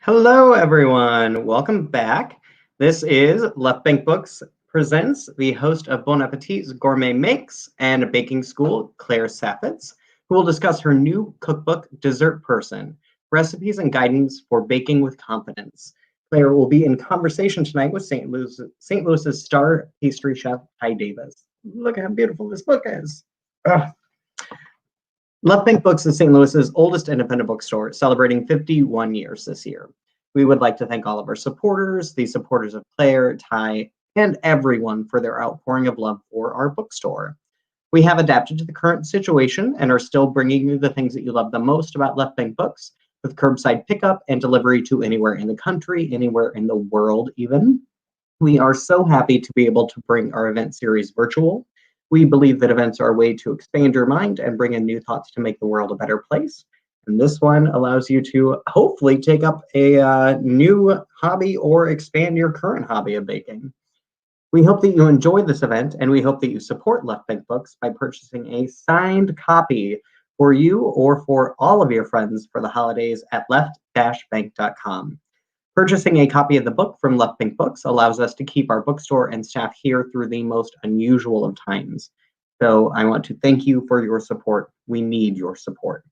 Hello, everyone. Welcome back. This is Left Bank Books presents the host of Bon Appetit's Gourmet Makes and Baking School, Claire Saffitz, who will discuss her new cookbook, Dessert Person, Recipes and Guidance for Baking with Confidence. Claire will be in conversation tonight with St. Louis's star pastry chef, Tai Davis. Look how beautiful this book is. Ugh. Left Bank Books is St. Louis's oldest independent bookstore, celebrating 51 years this year. We would like to thank all of our supporters, the supporters of Claire, Tai, and everyone for their outpouring of love for our bookstore. We have adapted to the current situation and are still bringing you the things that you love the most about Left Bank Books, with curbside pickup and delivery to anywhere in the country, anywhere in the world even. We are so happy to be able to bring our event series virtual. We believe that events are a way to expand your mind and bring in new thoughts to make the world a better place. And this one allows you to hopefully take up a new hobby or expand your current hobby of baking. We hope that you enjoy this event, and we hope that you support Left Bank Books by purchasing a signed copy for you or for all of your friends for the holidays at left-bank.com. Purchasing a copy of the book from Left Bank Books allows us to keep our bookstore and staff here through the most unusual of times. So I want to thank you for your support. We need your support.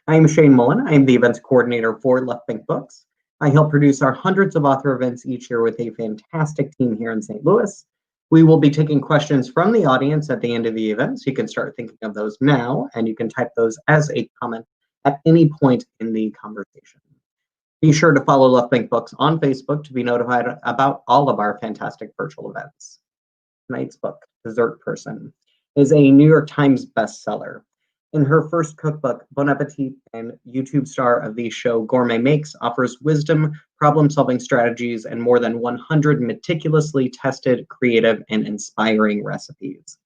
I am Shane Mullen. I am the events coordinator for Left Bank Books. I help produce our hundreds of author events each year with a fantastic team here in St. Louis. We will be taking questions from the audience at the end of the event, so you can start thinking of those now, and you can type those as a comment at any point in the conversation. Be sure to follow Left Bank Books on Facebook to be notified about all of our fantastic virtual events. Tonight's book, Dessert Person, is a New York Times bestseller. In her first cookbook, Bon Appetit and YouTube star of the show Gourmet Makes offers wisdom, problem-solving strategies, and more than 100 meticulously tested, creative, and inspiring recipes.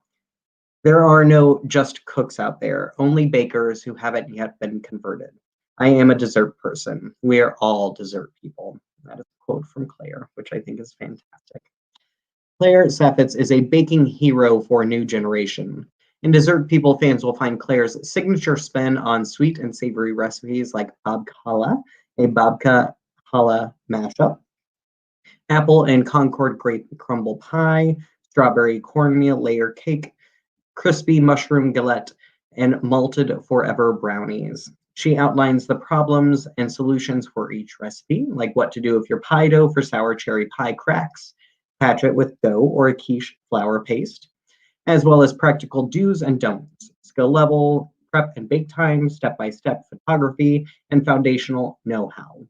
There are no just cooks out there, only bakers who haven't yet been converted. I am a dessert person. We are all dessert people. That is a quote from Claire, which I think is fantastic. Claire Saffitz is a baking hero for a new generation. In Dessert People, fans will find Claire's signature spin on sweet and savory recipes like babka challah, a babka challah mashup, apple and Concord grape crumble pie, strawberry cornmeal layer cake, crispy mushroom galette, and malted forever brownies. She outlines the problems and solutions for each recipe, like what to do if your pie dough for sour cherry pie cracks, patch it with dough or a quiche flour paste, as well as practical do's and don'ts, skill level, prep and bake time, step-by-step photography, and foundational know-how.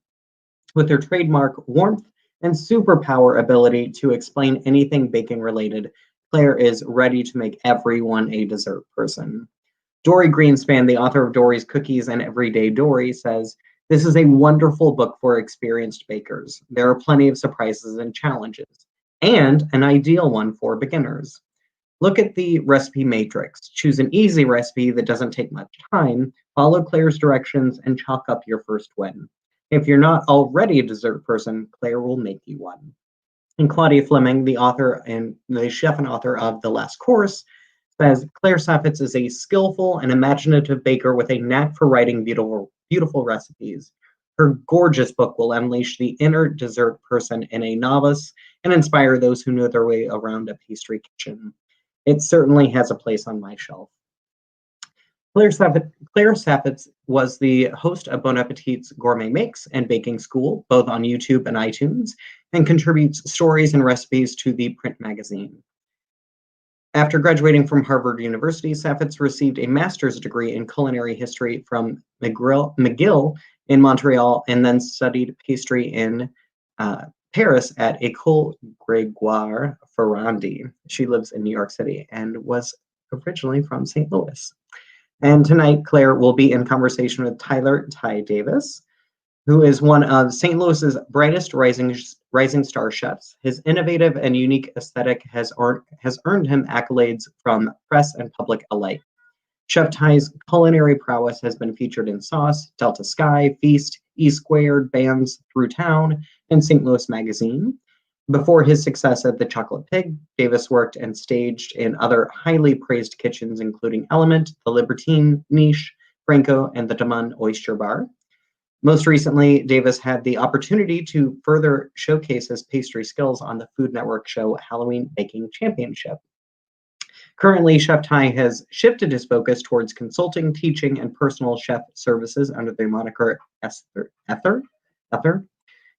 With her trademark warmth and superpower ability to explain anything baking related, Claire is ready to make everyone a dessert person. Dory Greenspan, the author of Dory's Cookies and Everyday Dory, says, "This is a wonderful book for experienced bakers. There are plenty of surprises and challenges, and an ideal one for beginners. Look at the recipe matrix. Choose an easy recipe that doesn't take much time, follow Claire's directions, and chalk up your first win. If you're not already a dessert person, Claire will make you one." And Claudia Fleming, the author and the chef and author of The Last Course, says, "Claire Saffitz is a skillful and imaginative baker with a knack for writing beautiful recipes. Her gorgeous book will unleash the inner dessert person in a novice and inspire those who know their way around a pastry kitchen. It certainly has a place on my shelf." Claire Saffitz was the host of Bon Appetit's Gourmet Makes and Baking School, both on YouTube and iTunes, and contributes stories and recipes to the print magazine. After graduating from Harvard University, Saffitz received a master's degree in culinary history from McGill in Montreal, and then studied pastry in Paris at École Grégoire Ferrandi. She lives in New York City and was originally from St. Louis. And tonight, Claire will be in conversation with Tai Davis, who is one of St. Louis's brightest rising star chefs. His innovative and unique aesthetic has earned him accolades from press and public alike. Chef Tai's culinary prowess has been featured in Sauce, Delta Sky, Feast, E-Squared, Bands Through Town, and St. Louis Magazine. Before his success at The Chocolate Pig, Davis worked and staged in other highly praised kitchens, including Element, The Libertine, Niche, Franco, and the Damon Oyster Bar. Most recently, Davis had the opportunity to further showcase his pastry skills on the Food Network show Halloween Baking Championship. Currently, Chef Tai has shifted his focus towards consulting, teaching, and personal chef services under the moniker Ether.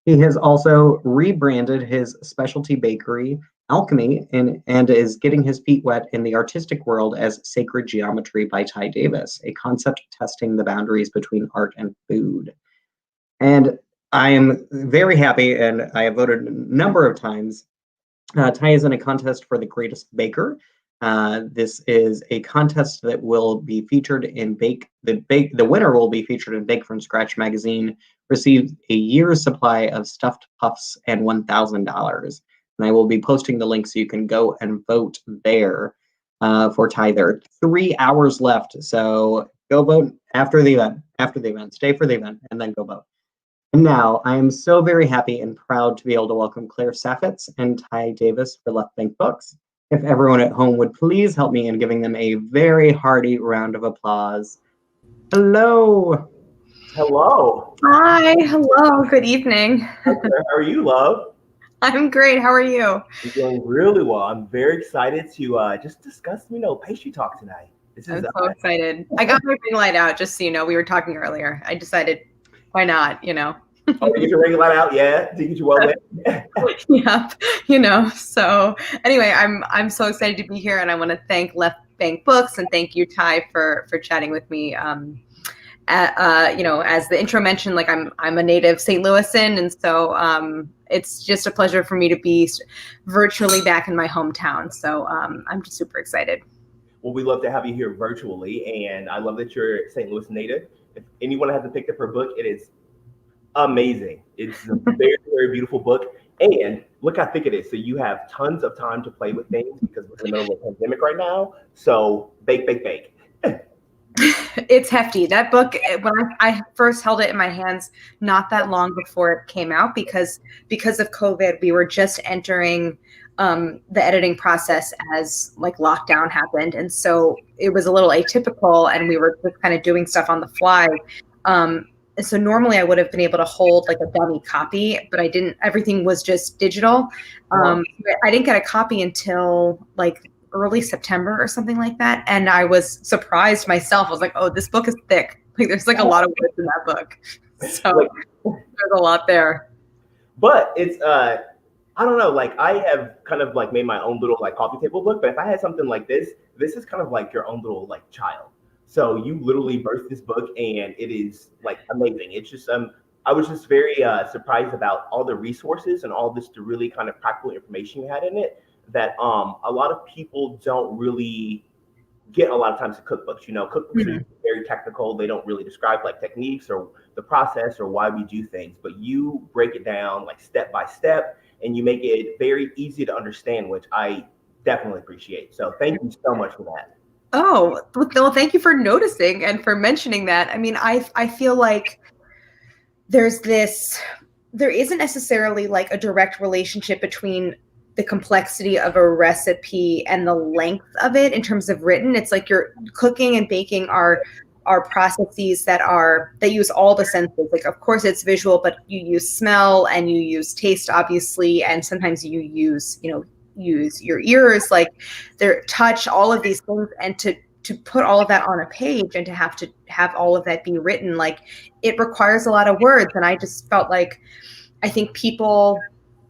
He has also rebranded his specialty bakery, Alchemy, and is getting his feet wet in the artistic world as Sacred Geometry by Ty Davis, a concept testing the boundaries between art and food. And I am very happy, and I have voted a number of times. Ty is in a contest for the greatest baker. This is a contest that will be featured in The winner will be featured in Bake from Scratch magazine, receive a year's supply of stuffed puffs and $1,000. And I will be posting the link so you can go and vote there for Ty. There are 3 hours left, so go vote after the event. Stay for the event and then go vote. And now I am so very happy and proud to be able to welcome Claire Saffitz and Ty Davis for Left Bank Books. If everyone at home would please help me in giving them a very hearty round of applause. Hello. Hello. Hi. Hello. Good evening. How are you, love? I'm great. How are you? I'm doing really well. I'm very excited to just discuss, pastry talk tonight. I'm so excited. I got my ring light out, just so you know. We were talking earlier. I decided, why not, Oh, you get your ring light out? Yeah. Did you get your well lit? Yep. So anyway, I'm so excited to be here, and I want to thank Left Bank Books and thank you, Ty, for chatting with me. As the intro mentioned, like I'm a native St. Louisan, and so it's just a pleasure for me to be virtually back in my hometown. So I'm just super excited. Well, we love to have you here virtually, and I love that you're St. Louis native. If anyone hasn't picked up her book, it is amazing. It's a very, very beautiful book. And look how thick it is. So you have tons of time to play with things because we're in the middle of a pandemic right now. So bake, bake, bake. It's hefty. That book, when I first held it in my hands, not that long before it came out, because of COVID, we were just entering the editing process as like lockdown happened. And so it was a little atypical, and we were just kind of doing stuff on the fly. And so normally I would have been able to hold like a dummy copy, but I didn't. Everything was just digital. I didn't get a copy until like early September or something like that. And I was surprised myself. I was like, oh, this book is thick. Like there's like a lot of words in that book. So there's a lot there. But it's, I don't know, like I have kind of like made my own little like coffee table book, but if I had something like this is kind of like your own little like child. So you literally birthed this book and it is like amazing. It's just, I was just very surprised about all the resources and all this really kind of practical information you had in it that a lot of people don't really get a lot of times to cookbooks. Cookbooks are very technical. They don't really describe like techniques or the process or why we do things, but you break it down like step by step and you make it very easy to understand, which I definitely appreciate. So thank you so much for that. Oh, well, thank you for noticing and for mentioning that. I mean, I feel like there isn't necessarily like a direct relationship between the complexity of a recipe and the length of it in terms of written. It's like your cooking and baking are processes that use all the senses. Like, of course it's visual, but you use smell and you use taste, obviously. And sometimes you use your ears, like their touch, all of these things. And to put all of that on a page and to have all of that be written, like it requires a lot of words. And I just felt like, I think people,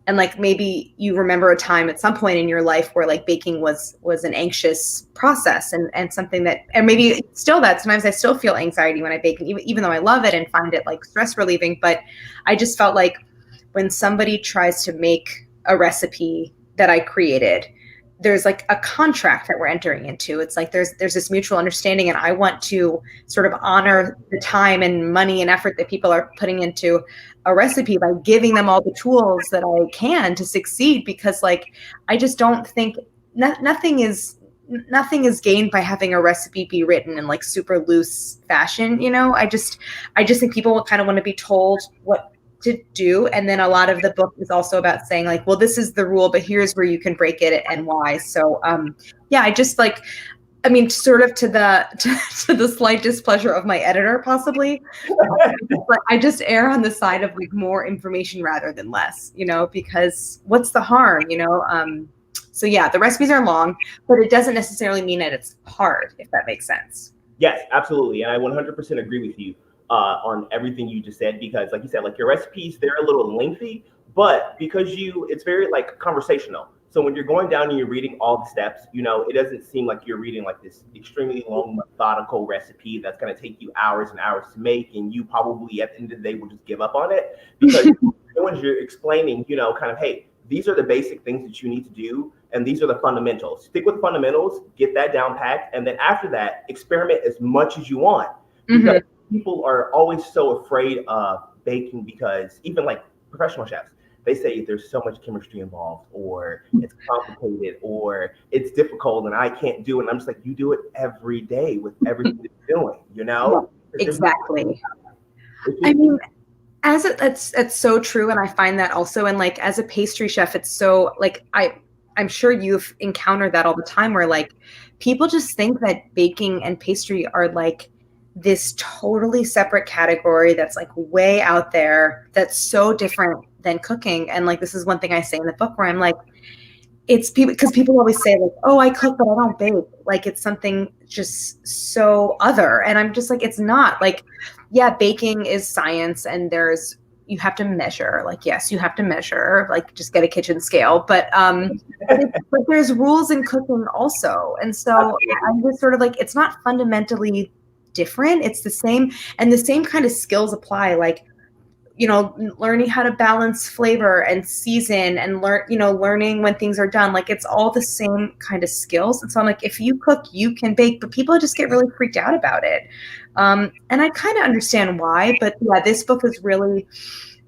and like maybe you remember a time at some point in your life where like baking was an anxious process and something that, and maybe still that sometimes I still feel anxiety when I bake, even though I love it and find it like stress relieving. But I just felt like when somebody tries to make a recipe that I created, there's like a contract that we're entering into. It's like there's this mutual understanding, and I want to sort of honor the time and money and effort that people are putting into a recipe by giving them all the tools that I can to succeed, because like I just don't think nothing is gained by having a recipe be written in like super loose fashion. I just think people will kind of want to be told what to do. And then a lot of the book is also about saying like, well, this is the rule, but here's where you can break it and why. So I just like I mean, sort of to the slight displeasure of my editor, possibly. But I just err on the side of like more information rather than less, because what's the harm, So yeah, the recipes are long, but it doesn't necessarily mean that it's hard, if that makes sense. Yes, absolutely. And I 100% agree with you on everything you just said, because like you said, like your recipes, they're a little lengthy, but because it's very like conversational. So when you're going down and you're reading all the steps, it doesn't seem like you're reading like this extremely long, methodical recipe that's going to take you hours and hours to make. And you probably at the end of the day will just give up on it, because when you're explaining, kind of, hey, these are the basic things that you need to do. And these are the fundamentals. Stick with the fundamentals, get that down packed. And then after that, experiment as much as you want. Because people are always so afraid of baking, because even like professional chefs, they say there's so much chemistry involved, or it's complicated, or it's difficult and I can't do it. And I'm just like, you do it every day with everything you're doing, Yeah, exactly. I mean, it's so true. And I find that also, and like as a pastry chef, it's so like, I'm sure you've encountered that all the time, where like people just think that baking and pastry are like this totally separate category that's like way out there, that's so different than cooking. And like, this is one thing I say in the book, where I'm like, it's people, because people always say like, oh, I cook, but I don't bake. Like it's something just so other. And I'm just like, it's not. Like, yeah, baking is science, and you have to measure. Like, yes, you have to measure, like just get a kitchen scale, but there's rules in cooking also. And so I'm just sort of like, it's not fundamentally different. It's the same, and the same kind of skills apply. Like, learning how to balance flavor and season, and learning when things are done. Like it's all the same kind of skills. And so I'm like, if you cook, you can bake, but people just get really freaked out about it. And I kind of understand why, but yeah, this book is really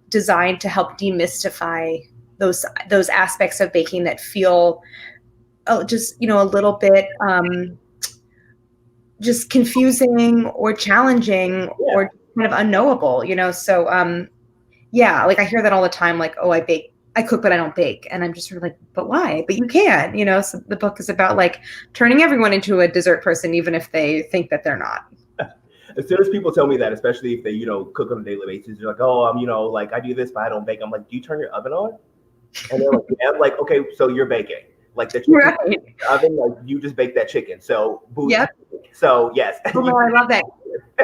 designed to help demystify those aspects of baking that feel just, a little bit just confusing or challenging, or kind of unknowable, so yeah, like I hear that all the time, like, oh, I cook, but I don't bake. And I'm just sort of like, but why? But you can, so the book is about like turning everyone into a dessert person, even if they think that they're not. As soon as people tell me that, especially if they, cook on a daily basis, they're like, oh, like I do this, but I don't bake. I'm like, do you turn your oven on? And they're like, yeah. I'm like, okay, so you're baking. Like the chicken in the oven, like you just bake that chicken. So booty. Yep. So yes. Oh, I love that.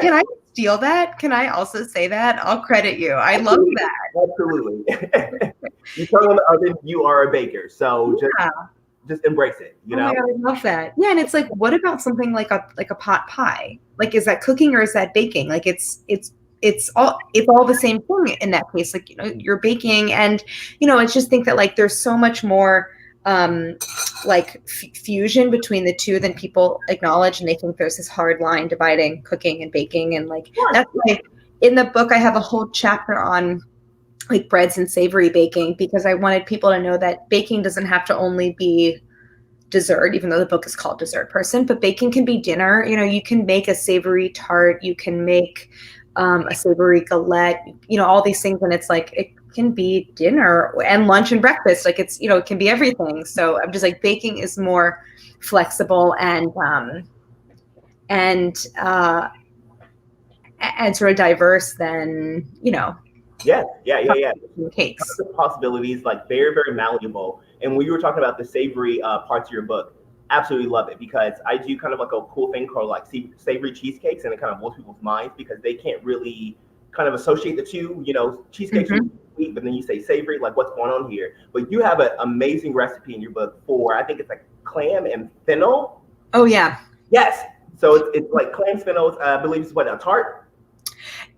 Can I steal that? Can I also say that? I'll credit you. I love that. Absolutely. You turn on the oven, you are a baker. So just embrace it. Oh my God, I love that. Yeah, and it's like, what about something like a pot pie? Like, is that cooking or is that baking? Like, it's all the same thing in that case. Like, you're baking, and I just think that like there's so much more like fusion between the two than people acknowledge, and they think there's this hard line dividing cooking and baking. And like that's why in the book I have a whole chapter on like breads and savory baking, because I wanted people to know that baking doesn't have to only be dessert, even though the book is called Dessert Person, but baking can be dinner. You can make a savory tart, you can make a savory galette, all these things, and it's like it can be dinner and lunch and breakfast. Like it's, it can be everything. So I'm just like, baking is more flexible and sort of diverse than, Yeah. Cakes. Possibilities, like very, very malleable. And when you were talking about the savory parts of your book, absolutely love it, because I do kind of like a cool thing called like savory cheesecakes, and it kind of blows people's minds because they can't really kind of associate the two. Cheesecakes are sweet, but then you say savory, like what's going on here? But you have an amazing recipe in your book for, I think it's like clam and fennel. Oh yeah. Yes. So it's like clam fennel. I believe it's what, a tart.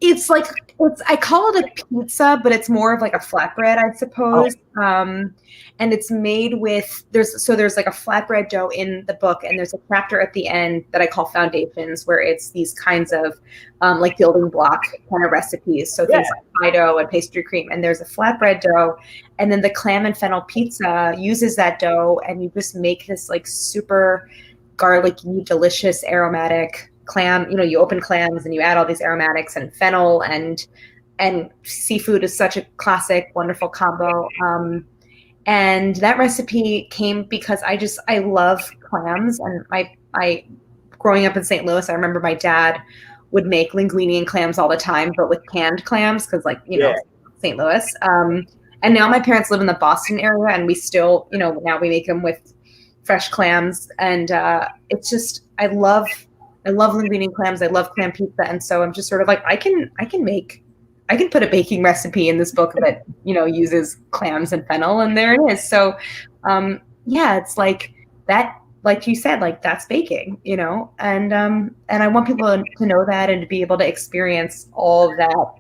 It's like, I call it a pizza, but it's more of like a flatbread, I suppose. Oh. And it's made with, there's like a flatbread dough in the book, and there's a chapter at the end that I call Foundations, where it's these kinds of like building block kind of recipes. So things like pie dough and pastry cream, and there's a flatbread dough, and then the clam and fennel pizza uses that dough, and you just make this like super garlicky, delicious, aromatic clam. You open clams and you add all these aromatics, and fennel and seafood is such a classic, wonderful combo. And that recipe came because I love clams, and growing up in St. Louis, I remember my dad would make linguine and clams all the time, but with canned clams, because like, you know, St. Louis. And now my parents live in the Boston area, and we still, you know, now we make them with fresh clams. And it's just, I love linguine and clams. I love clam pizza. And so I'm just sort of like, I can put a baking recipe in this book that, you know, uses clams and fennel, and there it is. So yeah, it's like that, like you said, like that's baking, you know, and I want people to know that and to be able to experience all that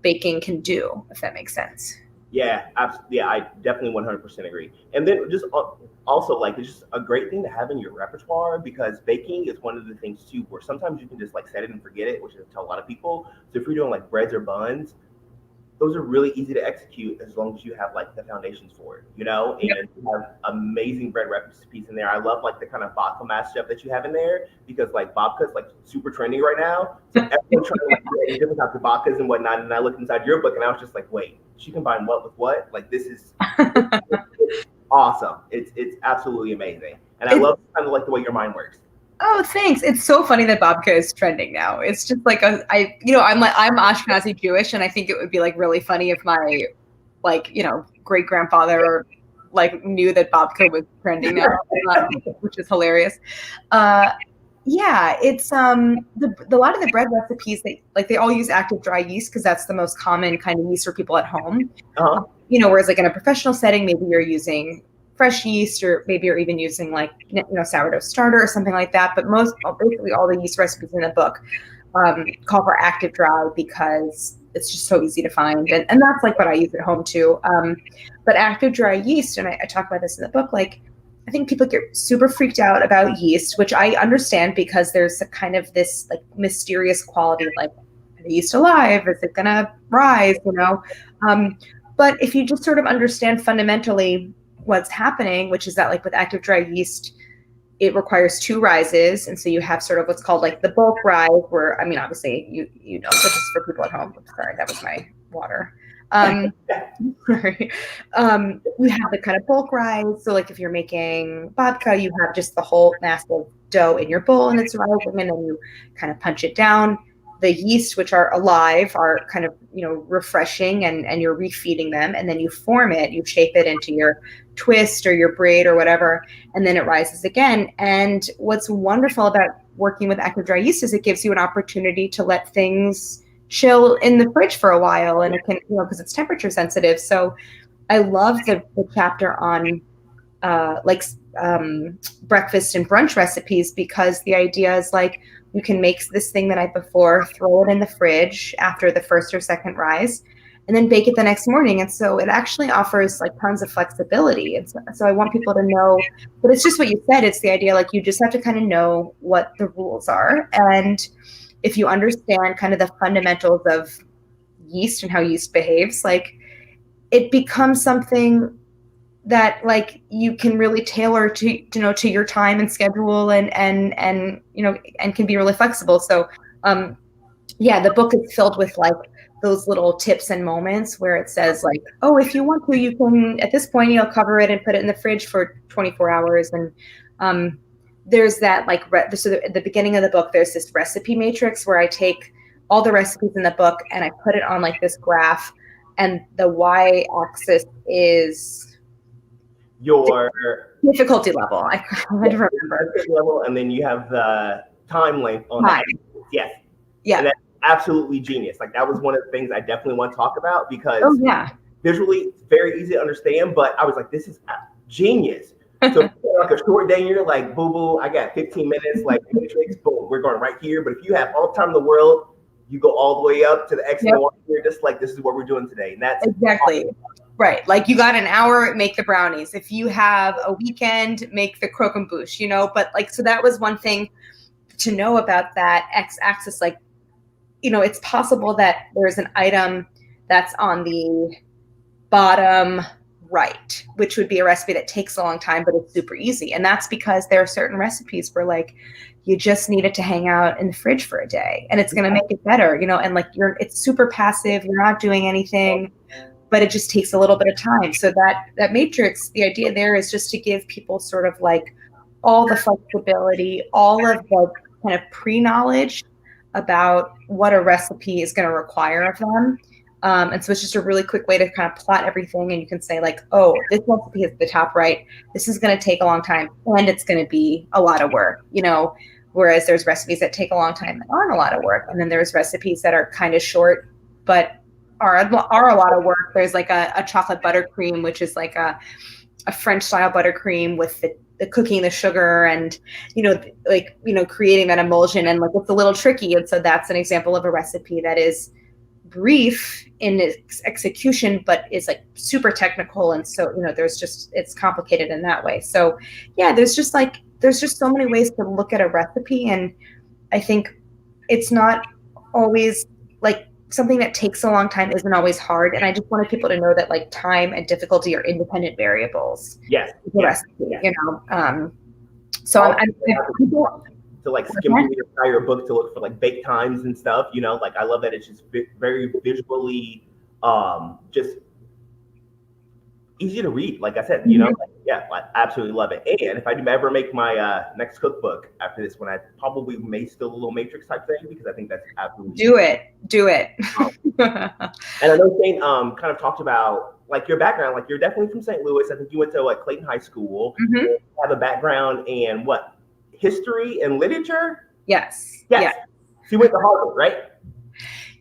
baking can do, if that makes sense. Yeah, absolutely. Yeah, I definitely 100% agree. And then just also, like, it's just a great thing to have in your repertoire, because baking is one of the things too where sometimes you can just like set it and forget it, which is to a lot of people. So if you're doing like breads or buns, those are really easy to execute as long as you have like the foundations for it, you know, and you have amazing bread recipes in there. I love like the kind of vodka mashup that you have in there, because like vodka is like super trendy right now. So everyone's trying to like create different types of vodkas and whatnot. And I looked inside your book and I was just like, wait, she combined what with what? Like this is it's awesome. It's absolutely amazing. And I love kind of like the way your mind works. Oh, thanks. It's so funny that babka is trending now. It's just like I'm Ashkenazi Jewish, and I think it would be like really funny if my like, you know, great grandfather like knew that babka was trending now, which is hilarious. Yeah, it's the lot of the bread recipes they all use active dry yeast because that's the most common kind of yeast for people at home. You know, whereas like in a professional setting, maybe you're using fresh yeast, or maybe you're even using like, you know, sourdough starter or something like that. But basically all the yeast recipes in the book call for active dry because it's just so easy to find. And that's like what I use at home too. But active dry yeast, and I talk about this in the book, like I think people get super freaked out about yeast, which I understand because there's a kind of this like mysterious quality of like, are the yeast alive? Is it gonna rise? You know? But if you just sort of understand fundamentally what's happening, which is that like with active dry yeast, it requires 2 rises. And so you have sort of what's called like the bulk rise, where, I mean, obviously you know, but just for people at home, sorry, that was my water. Sorry. You have the kind of bulk rise. So like if you're making babka, you have just the whole massive dough in your bowl and it's rising, and then you kind of punch it down. The yeast, which are alive, are kind of, you know, refreshing, and you're refeeding them, and then you form it, you shape it into your twist or your braid or whatever, and then it rises again. And what's wonderful about working with active dry yeast is it gives you an opportunity to let things chill in the fridge for a while, and it can, you know, because it's temperature sensitive. So I love the chapter on breakfast and brunch recipes, because the idea is like, you can make this thing the night before, throw it in the fridge after the first or second rise, and then bake it the next morning. And so it actually offers like tons of flexibility. And so I want people to know, but it's just what you said. It's the idea, like you just have to kind of know what the rules are. And if you understand kind of the fundamentals of yeast and how yeast behaves, like it becomes something that like you can really tailor to, you know, to your time and schedule, and you know, and can be really flexible. So yeah, the book is filled with like those little tips and moments where it says like, oh, if you want to, you can at this point, you know, cover it and put it in the fridge for 24 hours. And there's that like so at the beginning of the book, there's this recipe matrix where I take all the recipes in the book and I put it on like this graph, and the y-axis is your difficulty level. I had to remember. Level, and then you have the time length on that. Yes. Yeah. And that's absolutely genius. Like that was one of the things I definitely want to talk about, because visually it's very easy to understand, but I was like, this is genius. So like a short day, you're like, boo, I got 15 minutes, like matrix, boom, we're going right here. But if you have all the time in the world, you go all the way up to the X and Y. You're just like, this is what we're doing today. And that's exactly awesome. Right. Like you got an hour, make the brownies. If you have a weekend, make the croquembouche, you know, but like, so that was one thing to know about that X-axis. Like, you know, it's possible that there's an item that's on the bottom right, which would be a recipe that takes a long time, but it's super easy. And that's because there are certain recipes where like, you just need it to hang out in the fridge for a day and it's going to make it better, you know, and like it's super passive. You're not doing anything, but it just takes a little bit of time. So that matrix, the idea there is just to give people sort of like all the flexibility, all of the kind of pre-knowledge about what a recipe is going to require of them. And so it's just a really quick way to kind of plot everything. And you can say like, oh, this recipe is the top right. This is going to take a long time and it's going to be a lot of work, you know, whereas there's recipes that take a long time that aren't a lot of work. And then there's recipes that are kind of short, but are a lot of work. There's like a chocolate buttercream, which is like a French style buttercream with the cooking the sugar and, you know, like, you know, creating that emulsion, and like it's a little tricky. And so that's an example of a recipe that is brief in its execution, but is like super technical. And so, you know, it's complicated in that way. So yeah, there's just so many ways to look at a recipe. And I think it's not always like something that takes a long time isn't always hard. And I just wanted people to know that like time and difficulty are independent variables. Yes. The recipe, you know. So I'm to like skim through the entire book to look for like bake times and stuff, you know, like I love that it's just very visually just easy to read. Like I said, you know, like, yeah, I absolutely love it. And if I do ever make my next cookbook after this one, I probably may still a little matrix type thing, because I think that's absolutely do it. And I know Shane kind of talked about like your background, like you're definitely from St. Louis. I think you went to like Clayton High School. You have a background in what? History and literature? Yes. So you went to Harvard, right?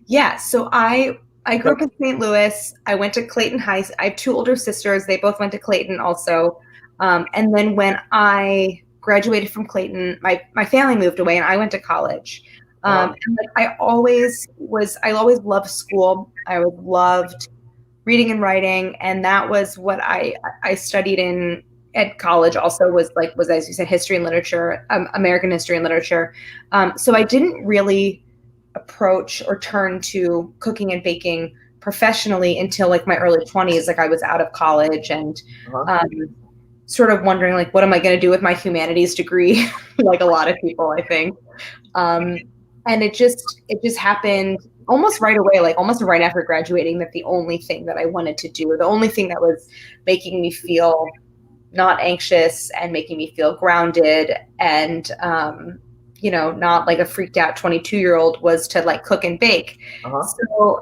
Yeah. So I grew up in St. Louis. I went to Clayton High. I have two older sisters. They both went to Clayton also. And then when I graduated from Clayton, my family moved away and I went to college. And like, I always loved school. I loved reading and writing. And that was what I studied in at college also was, as you said, history and literature, American history and literature. So I didn't really approach or turn to cooking and baking professionally until like my early 20s. Like I was out of college and sort of wondering like, what am I going to do with my humanities degree? Like a lot of people, I think. And it just happened almost right away, like almost right after graduating, that the only thing that I wanted to do, the only thing that was making me feel not anxious and making me feel grounded and, you know, not like a freaked out 22-year-old was to like cook and bake. So,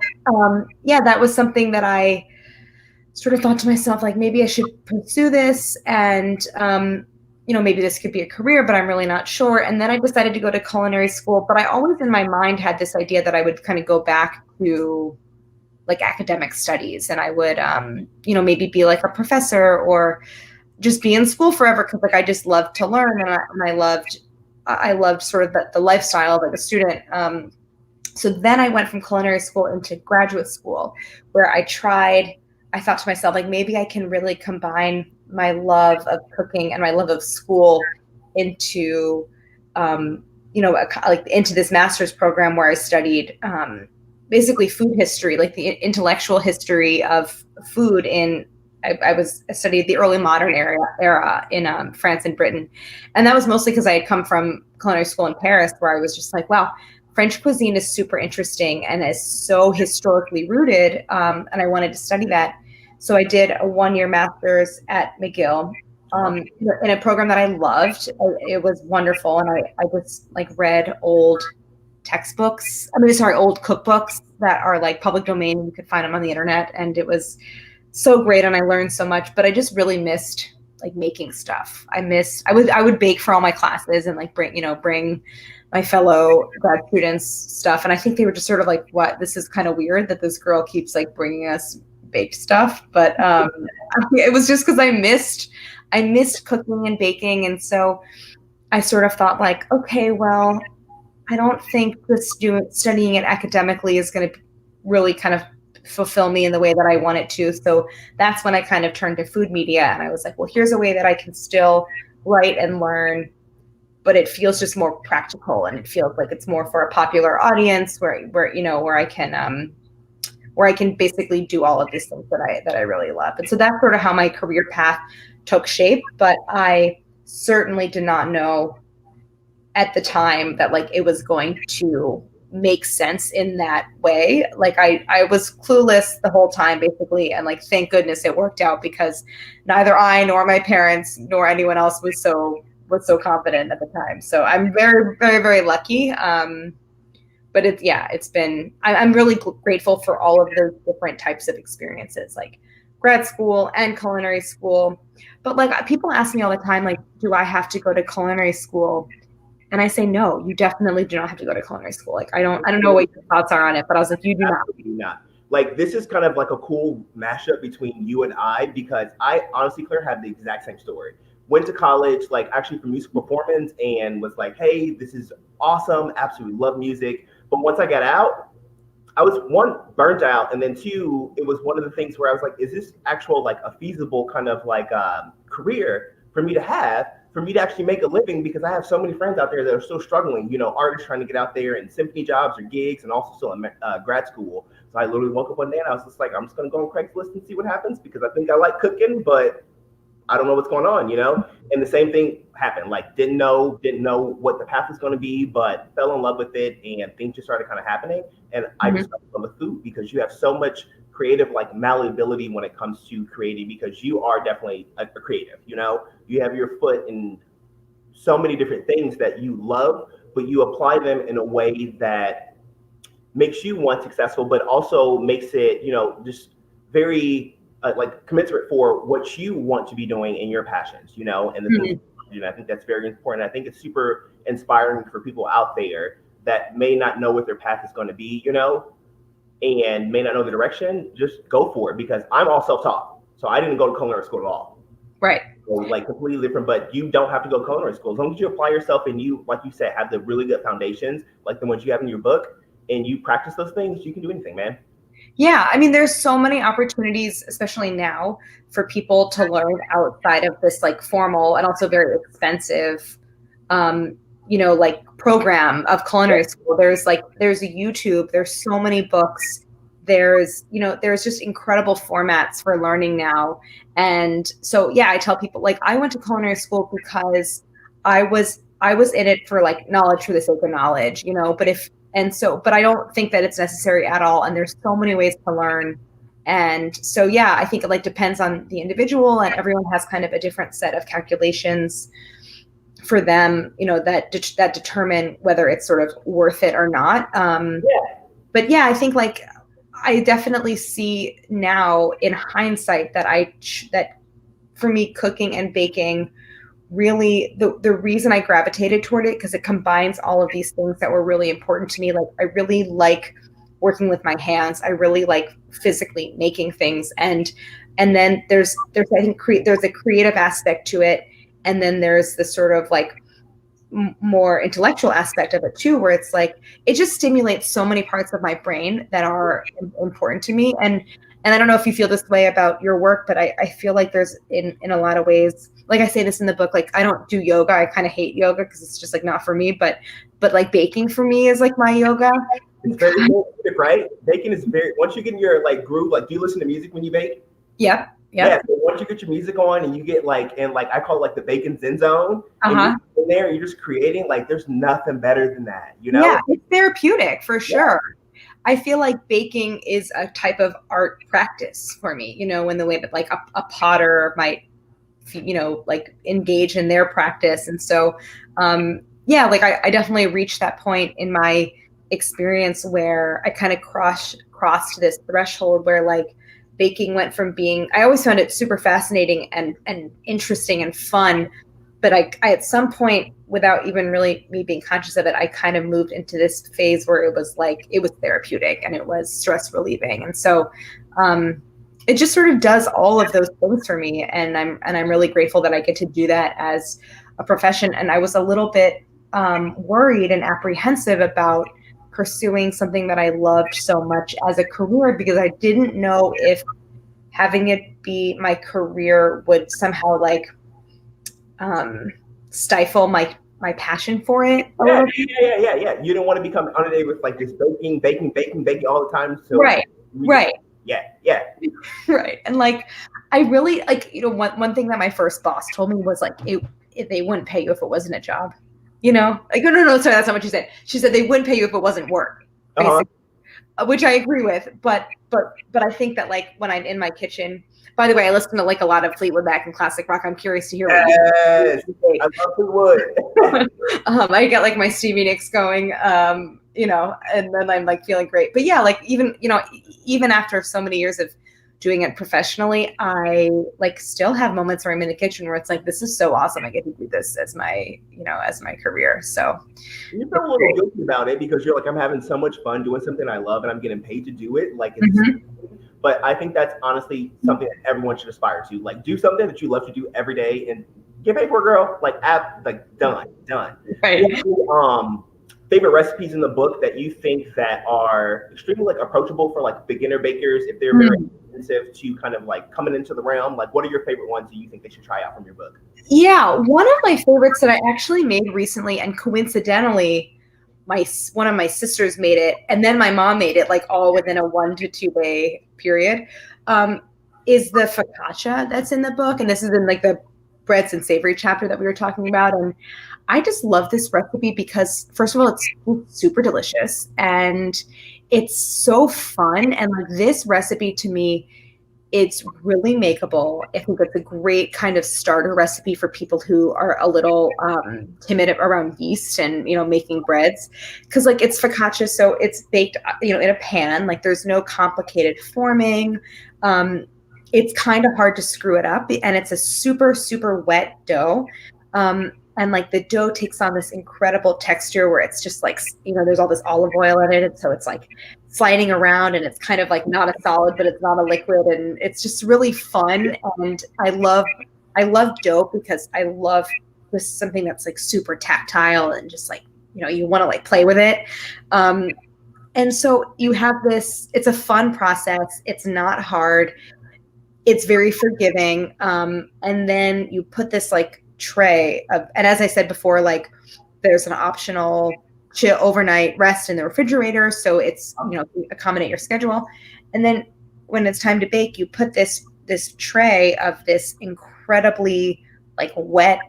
yeah, that was something that I sort of thought to myself, like, maybe I should pursue this and, you know, maybe this could be a career, but I'm really not sure. And then I decided to go to culinary school, but I always in my mind had this idea that I would kind of go back to like academic studies and I would, you know, maybe be like a professor or just be in school forever. Cause like, I just loved to learn and I loved sort of the lifestyle of like a student. So then I went from culinary school into graduate school where I thought to myself, like, maybe I can really combine my love of cooking and my love of school into, you know, like into this master's program where I studied basically food history, like the intellectual history of food I studied the early modern era in France and Britain. And that was mostly because I had come from culinary school in Paris where I was just like, wow, French cuisine is super interesting and is so historically rooted. And I wanted to study that. So I did a 1-year master's at McGill in a program that I loved. It was wonderful. And I just like read old old cookbooks that are like public domain. You could find them on the internet. And it was so great. And I learned so much, but I just really missed like making stuff. I would bake for all my classes and like bring my fellow grad students stuff. And I think they were just sort of like, what, this is kind of weird that this girl keeps like bringing us baked stuff. But it was just because I missed cooking and baking. And so I sort of thought like, okay, well, I don't think studying it academically is going to really kind of fulfill me in the way that I want it to. So that's when I kind of turned to food media and I was like, well, here's a way that I can still write and learn, but it feels just more practical and it feels like it's more for a popular audience where I can basically do all of these things that I really love. And so that's sort of how my career path took shape, but I certainly did not know at the time that like it was going to make sense in that way. Like I was clueless the whole time basically. And like, thank goodness it worked out because neither I nor my parents nor anyone else was so was so confident at the time. So I'm very, very, very lucky. But it's been, I'm really grateful for all of those different types of experiences, like grad school and culinary school. But like people ask me all the time, like, do I have to go to culinary school? And I say, no, you definitely do not have to go to culinary school. Like, I don't know what your thoughts are on it, but I was like, you do not. Absolutely not. Like, this is kind of like a cool mashup between you and I, because I honestly, Claire, have the exact same story. Went to college, like actually for music performance, and was like, hey, this is awesome. Absolutely love music. But once I got out, I was one, burnt out, and then two, it was one of the things where I was like, is this actual like a feasible kind of like career for me to have, for me to actually make a living? Because I have so many friends out there that are still struggling, you know, artists trying to get out there in symphony jobs or gigs, and also still in grad school. So I literally woke up one day and I was just like, I'm just gonna go on Craigslist and see what happens, because I think I like cooking, but I don't know what's going on, you know? And the same thing happened. Like, didn't know what the path was going to be, but fell in love with it, and things just started kind of happening. And I just fell in love with food, because you have so much creative like malleability when it comes to creating, because you are definitely a creative, you know? You have your foot in so many different things that you love, but you apply them in a way that makes you one successful, but also makes it, you know, just very like commensurate for what you want to be doing in your passions, you know, and the things, you know, I think that's very important. I think it's super inspiring for people out there that may not know what their path is going to be, you know, and may not know the direction. Just go for it, because I'm all self-taught. So I didn't go to culinary school at all. Right. So like completely different, but you don't have to go to culinary school. As long as you apply yourself and you, like you said, have the really good foundations, like the ones you have in your book, and you practice those things, you can do anything, man. Yeah, I mean, there's so many opportunities, especially now, for people to learn outside of this like formal and also very expensive, you know, like program of culinary school. There's a YouTube, there's so many books, there's just incredible formats for learning now. And so, yeah, I tell people, like, I went to culinary school because I was in it for like knowledge for the sake of knowledge, you know, but I don't think that it's necessary at all. And there's so many ways to learn. And so, yeah, I think it like depends on the individual, and everyone has kind of a different set of calculations for them, you know, that determine whether it's sort of worth it or not. But yeah, I think like I definitely see now in hindsight that for me, cooking and baking, really the reason I gravitated toward it, because it combines all of these things that were really important to me. Like, I really like working with my hands. I really like physically making things. And then there's I think there's a creative aspect to it. And then there's the sort of like more intellectual aspect of it too, where it's like, it just stimulates so many parts of my brain that are important to me. And I don't know if you feel this way about your work, but I feel like there's in a lot of ways, like I say this in the book, like I don't do yoga. I kind of hate yoga because it's just like not for me, but like baking for me is like my yoga. It's very meditative, right? Baking is once you get in your like groove, like, do you listen to music when you bake? Yep. Yeah. So once you get your music on and you get like, and like I call it like the bacon zen zone, and you're in there and you're just creating, like there's nothing better than that, you know? Yeah, it's therapeutic for sure. I feel like baking is a type of art practice for me, you know, in the way that like a potter might, you know, like engage in their practice. And so, yeah, like I definitely reached that point in my experience where I kind of crossed this threshold where like baking went from being, I always found it super fascinating and interesting and fun. But I at some point, without even really me being conscious of it, I kind of moved into this phase where it was therapeutic and it was stress relieving. And so it just sort of does all of those things for me. And I'm really grateful that I get to do that as a profession. And I was a little bit worried and apprehensive about pursuing something that I loved so much as a career, because I didn't know if having it be my career would somehow like stifle my passion for it. Yeah. You don't want to become inundated with like just baking all the time. So right. Yeah. Right. And like, I really like, you know, one thing that my first boss told me was like, they wouldn't pay you if it wasn't a job, you know, like, no, sorry, that's not what she said. She said they wouldn't pay you if it wasn't work. Basically. which I agree with. But I think that like when I'm in my kitchen. By the way, I listen to like a lot of Fleetwood Mac and classic rock. I'm curious to hear what Yes, I love Fleetwood. I get like my Stevie Nicks going, you know, and then I'm like feeling great. But yeah, like even, you know, even after so many years of doing it professionally, I like still have moments where I'm in the kitchen where it's like, this is so awesome. I get to do this as my, you know, as my career. So you feel a little guilty about it because you're like, I'm having so much fun doing something I love and I'm getting paid to do it. Like, it's but I think that's honestly something that everyone should aspire to. Like, do something that you love to do every day and get paid for it, girl. Like, done. right. Favorite recipes in the book that you think that are extremely like approachable for like beginner bakers if they're very expensive to kind of like coming into the realm? Like, what are your favorite ones that you think they should try out from your book? Yeah, one of my favorites that I actually made recently, and coincidentally, one of my sisters made it, and then my mom made it, like all within a 1 to 2 day period, is the focaccia that's in the book. And this is in like the breads and savory chapter that we were talking about. And I just love this recipe because, first of all, it's super delicious and it's so fun. And like this recipe to me, it's really makeable. I think it's a great kind of starter recipe for people who are a little timid around yeast and, you know, making breads. Because like it's focaccia, so it's baked, you know, in a pan. Like there's no complicated forming. It's kind of hard to screw it up, and it's a super, super wet dough. And like the dough takes on this incredible texture where it's just like, you know, there's all this olive oil in it. And so it's like sliding around and it's kind of like not a solid, but it's not a liquid. And it's just really fun. And I love dough because I love this something that's like super tactile and just like, you know, you want to like play with it. And so you have this, it's a fun process. It's not hard. It's very forgiving. And then you put this like tray of, and as I said before, like there's an optional chill overnight rest in the refrigerator, so it's, you know, accommodate your schedule. And then when it's time to bake, you put this tray of this incredibly like wet,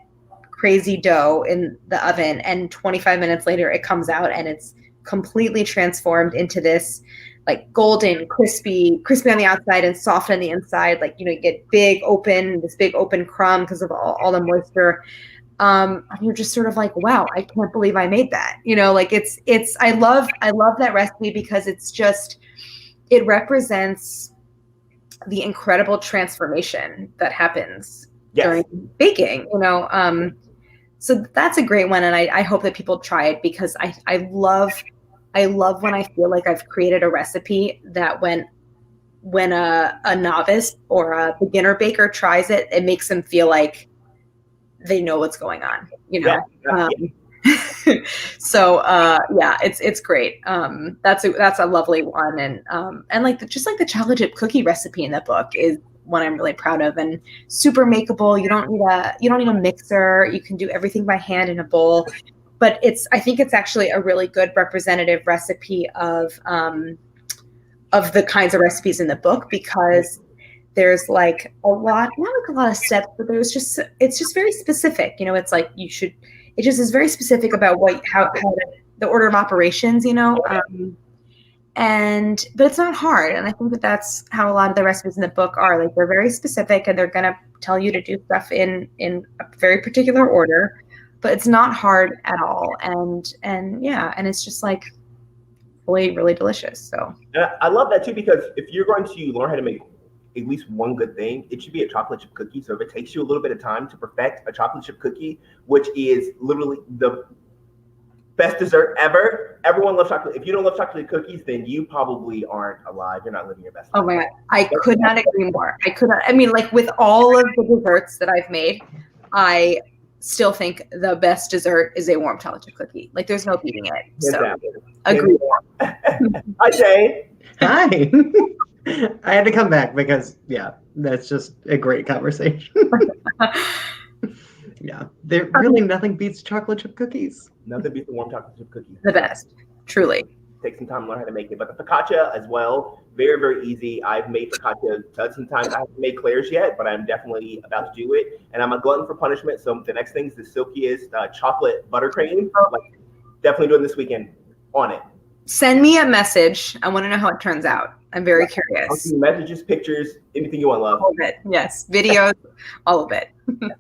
crazy dough in the oven, and 25 minutes later it comes out and it's completely transformed into this like golden, crispy on the outside and soft on the inside. Like, you know, you get this big open crumb because of all the moisture. And you're just sort of like, wow, I can't believe I made that. You know, like I love that recipe because it's just, it represents the incredible transformation that happens during baking, you know? So that's a great one. And I hope that people try it because I love when I feel like I've created a recipe that when a novice or a beginner baker tries it, it makes them feel like they know what's going on, you know? So yeah, it's great. That's a lovely one. And like just like the chocolate chip cookie recipe in the book is one I'm really proud of and super makeable. You don't need a mixer. You can do everything by hand in a bowl. But I think it's actually a really good representative recipe of the kinds of recipes in the book because there's like not a lot of steps, but it's just very specific. You know, it's like it just is very specific about how the order of operations, you know, but it's not hard. And I think that's how a lot of the recipes in the book are. Like they're very specific and they're going to tell you to do stuff in a very particular order. But it's not hard at all, and it's just like really, really delicious. So I love that too because if you're going to learn how to make at least one good thing, it should be a chocolate chip cookie. So if it takes you a little bit of time to perfect a chocolate chip cookie, which is literally the best dessert ever, everyone loves chocolate. If you don't love chocolate cookies, then you probably aren't alive. You're not living your best life. Oh my God, I could not agree more. I mean, like with all of the desserts that I've made, I still think the best dessert is a warm chocolate chip cookie. Like there's no beating it. So agree. Hi, Jay. Hi. I had to come back because that's just a great conversation. Yeah, there really nothing beats chocolate chip cookies. Nothing beats the warm chocolate chip cookies. The best, truly. Take some time to learn how to make it. But the focaccia as well, very, very easy. I've made focaccia dozens of times. I haven't made Claire's yet, but I'm definitely about to do it. And I'm a glutton for punishment. So the next thing is the silkiest chocolate buttercream. Like, definitely doing this weekend on it. Send me a message. I want to know how it turns out. I'm very curious. I'll see messages, pictures, anything you want, love. All of it. Yes. Videos, all of it. Do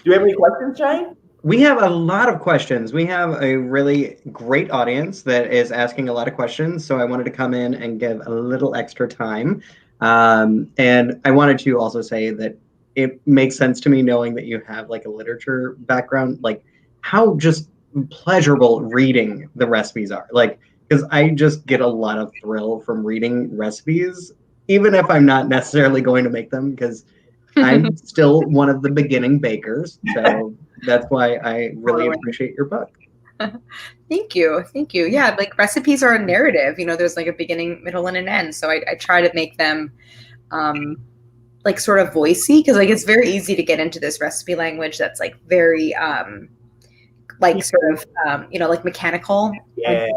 you have any questions, Shane? We have a lot of questions. We have a really great audience that is asking a lot of questions. So I wanted to come in and give a little extra time. And I wanted to also say that it makes sense to me knowing that you have like a literature background, like how just pleasurable reading the recipes are. Like, because I just get a lot of thrill from reading recipes, even if I'm not necessarily going to make them, because I'm still one of the beginning bakers. So that's why I really appreciate your book. Thank you. Thank you. Yeah, like recipes are a narrative. You know, there's like a beginning, middle, and an end. So I try to make them like sort of voicey, because like it's very easy to get into this recipe language that's like very like sort of you know, like mechanical. Yeah.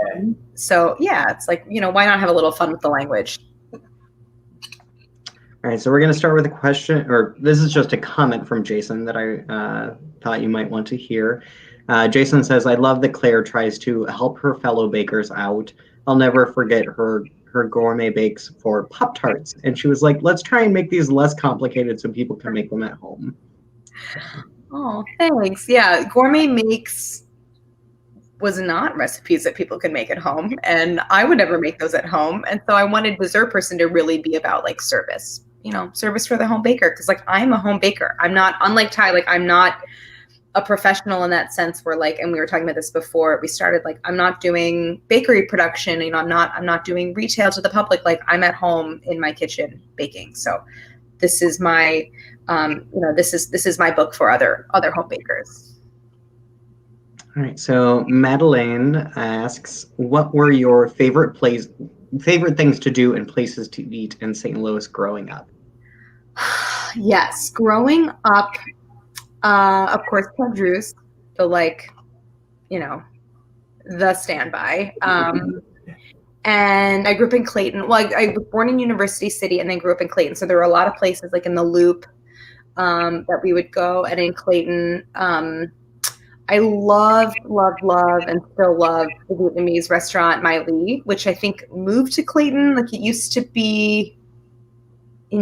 So yeah, it's like, you know, why not have a little fun with the language? All right, so we're going to start with a question, or this is just a comment from Jason that I thought you might want to hear. Jason says, I love that Claire tries to help her fellow bakers out. I'll never forget her gourmet bakes for Pop-Tarts. And she was like, let's try and make these less complicated so people can make them at home. Oh, thanks. Yeah, gourmet makes was not recipes that people could make at home, and I would never make those at home. And so I wanted Dessert Person to really be about like service, you know, service for the home baker. Because like I'm a home baker. I'm not, unlike Tai, like I'm not a professional in that sense where like, and we were talking about this before we started, like I'm not doing bakery production, you know, I'm not doing retail to the public. Like I'm at home in my kitchen baking. So this is my, you know, this is my book for other home bakers. All right, so Madeleine asks, what were your favorite things to do and places to eat in St. Louis growing up? Yes, growing up, of course, Club Drew's, the like, you know, the standby. And I grew up in Clayton. Well, I was born in University City and then grew up in Clayton. So there were a lot of places like in the Loop that we would go. And in Clayton, I love, and still love the Vietnamese restaurant My Ly, which I think moved to Clayton. Like it used to be I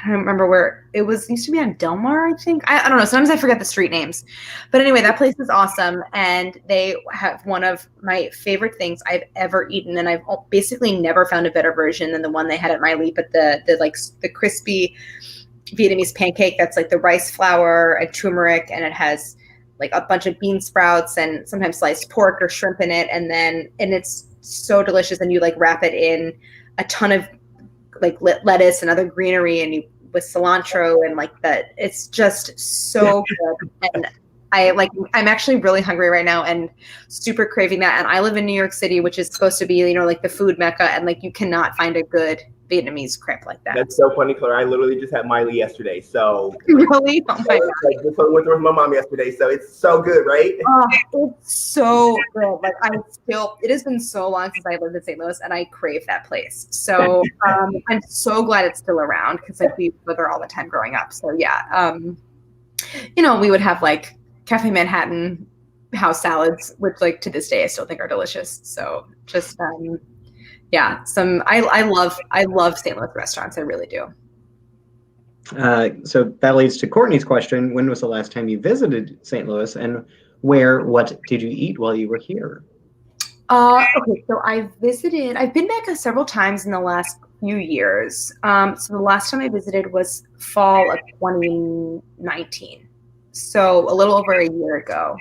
don't remember where it was. It used to be on Delmar, I think. I don't know. Sometimes I forget the street names. But anyway, that place is awesome. And they have one of my favorite things I've ever eaten. And I've basically never found a better version than the one they had at My Ly. But the crispy Vietnamese pancake that's like the rice flour and turmeric, and it has like a bunch of bean sprouts and sometimes sliced pork or shrimp in it. And it's so delicious. And you like wrap it in a ton of like lettuce and other greenery, and with cilantro and like that. It's just so good. And I'm actually really hungry right now and super craving that. And I live in New York City, which is supposed to be, you know, like the food mecca. And like, you cannot find a good Vietnamese crepe like that. That's so funny, Claire. I literally just had My Ly yesterday. So really? Oh my God. Just went with my mom yesterday. So it's so good, right? Oh, it's so good. Like it has been so long since I lived in St. Louis, and I crave that place. So I'm so glad it's still around, because like we were there all the time growing up. So yeah, you know, we would have like Cafe Manhattan house salads, which like to this day I still think are delicious. So just yeah, I love St. Louis restaurants. I really do. So that leads to Courtney's question. When was the last time you visited St. Louis, and what did you eat while you were here? Okay, so I've been back several times in the last few years. So the last time I visited was fall of 2019. So a little over a year ago.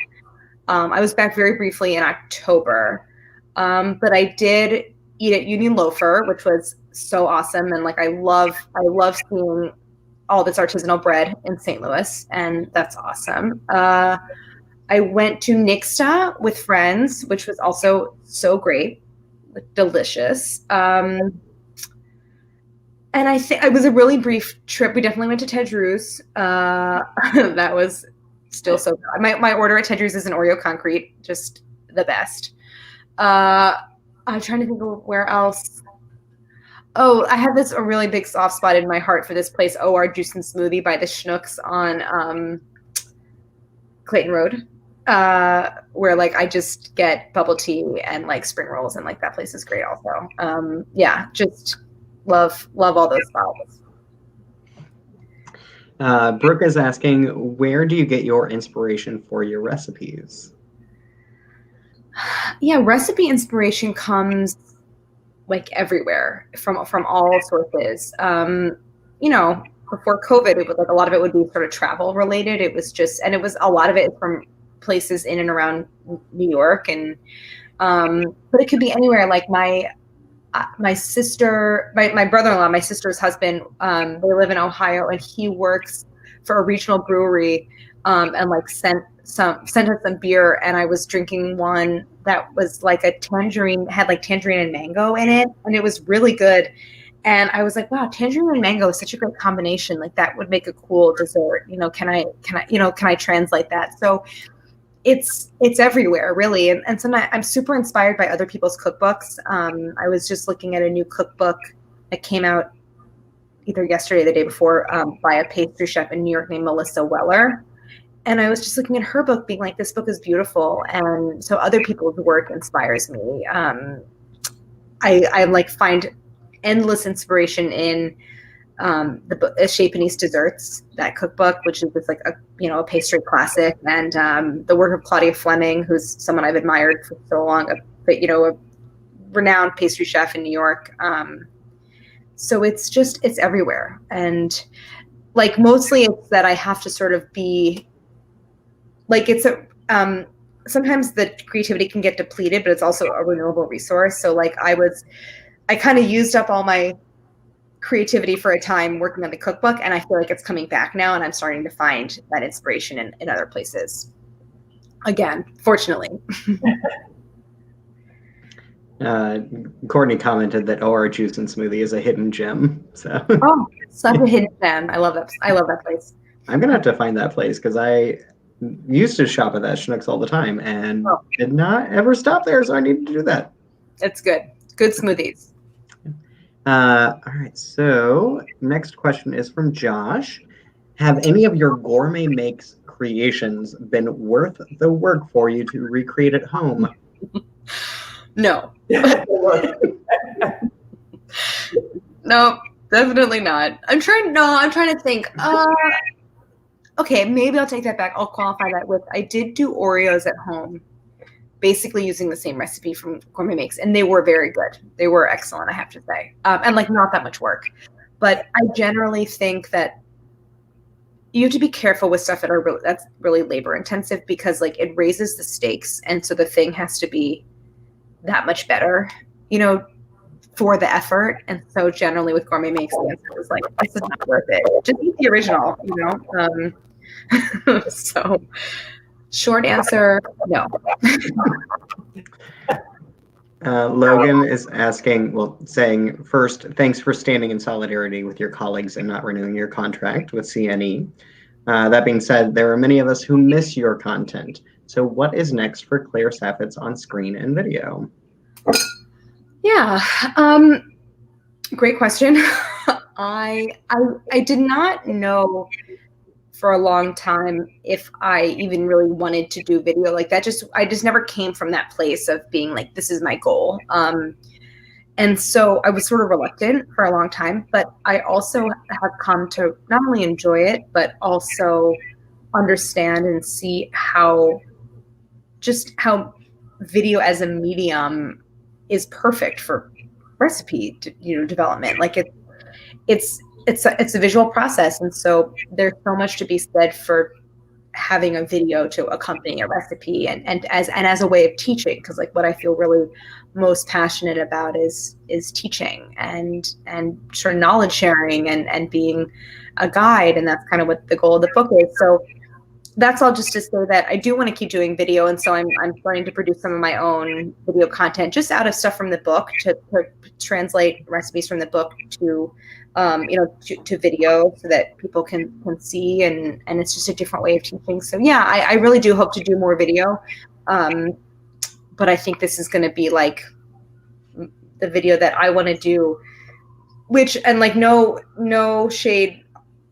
I was back very briefly in October. But I did eat at Union Loafer, which was so awesome. And like, I love seeing all this artisanal bread in St. Louis, and that's awesome. I went to Nixta with friends, which was also so great, delicious. And I think it was a really brief trip. We definitely went to Ted Drew's. That was still so good. My order at Ted Drew's is an Oreo concrete, just the best. I'm trying to think of where else. Oh, I have a really big soft spot in my heart for this place, OR Juice and Smoothie by the Schnucks on Clayton Road. where like I just get bubble tea and like spring rolls, and like that place is great also. Yeah, just love all those spots. Brooke is asking, where do you get your inspiration for your recipes? Yeah, recipe inspiration comes like everywhere from all sources. You know, before COVID, it was like a lot of it would be sort of travel related. It was just, and it was a lot of it from places in and around New York, and but it could be anywhere. Like my sister, my brother-in-law, my sister's husband, they live in Ohio, and he works for a regional brewery, and like sent us some beer, and I was drinking one that was like a tangerine, had like tangerine and mango in it, and it was really good. And I was like, wow, tangerine and mango is such a great combination. Like that would make a cool dessert. You know, can I translate that? So it's everywhere really. And sometimes I'm super inspired by other people's cookbooks. I was just looking at a new cookbook that came out either yesterday or the day before, by a pastry chef in New York named Melissa Weller. And I was just looking at her book being like, this book is beautiful. And so other people's work inspires me. I like find endless inspiration in the book Shape and Yeast Desserts, that cookbook, which is just like a pastry classic, and the work of Claudia Fleming, who's someone I've admired for so long, but a renowned pastry chef in New York. So it's everywhere, and like mostly it's that I have to sort of be like, it's sometimes the creativity can get depleted, but it's also a renewable resource. So like I kind of used up all my creativity for a time working on the cookbook, and I feel like it's coming back now, and I'm starting to find that inspiration in other places again, fortunately. Courtney commented that OR Juice and Smoothie is a hidden gem. So oh, such a hidden gem. I love that place. I'm gonna have to find that place, because I used to shop at that Schnucks all the time and did not ever stop there, so I need to do that. It's good smoothies. All right, so next question is from Josh. Have any of your Gourmet Makes creations been worth the work for you to recreate at home? No. No, definitely not. I'm trying to think. Okay, maybe I'll take that back. I'll qualify that with, I did do Oreos at home, basically using the same recipe from Gourmet Makes, and they were very good. They were excellent, I have to say, and like not that much work. But I generally think that you have to be careful with stuff that's really labor intensive, because like it raises the stakes, and so the thing has to be that much better, for the effort. And so generally with Gourmet Makes, the answer was like, this is not worth it. Just eat the original, So short answer, no. Logan is saying, first, thanks for standing in solidarity with your colleagues and not renewing your contract with CNE. That being said, there are many of us who miss your content. So what is next for Claire Saffitz on screen and video? Yeah, great question. I did not know for a long time if I even really wanted to do video like that. I just never came from that place of being like, this is my goal. And so I was sort of reluctant for a long time, but I also have come to not only enjoy it, but also understand and see how video as a medium is perfect for recipe development. Like it's a visual process, and so there's so much to be said for having a video to accompany a recipe, and as a way of teaching, because like what I feel really most passionate about is teaching and sort of knowledge sharing and being a guide, and that's kind of what the goal of the book is. So that's all just to say that I do want to keep doing video, and so I'm starting to produce some of my own video content just out of stuff from the book to translate recipes from the book to to video, so that people can see, and it's just a different way of teaching. So yeah, I really do hope to do more video, but I think this is going to be like the video that I want to do, which, and like no shade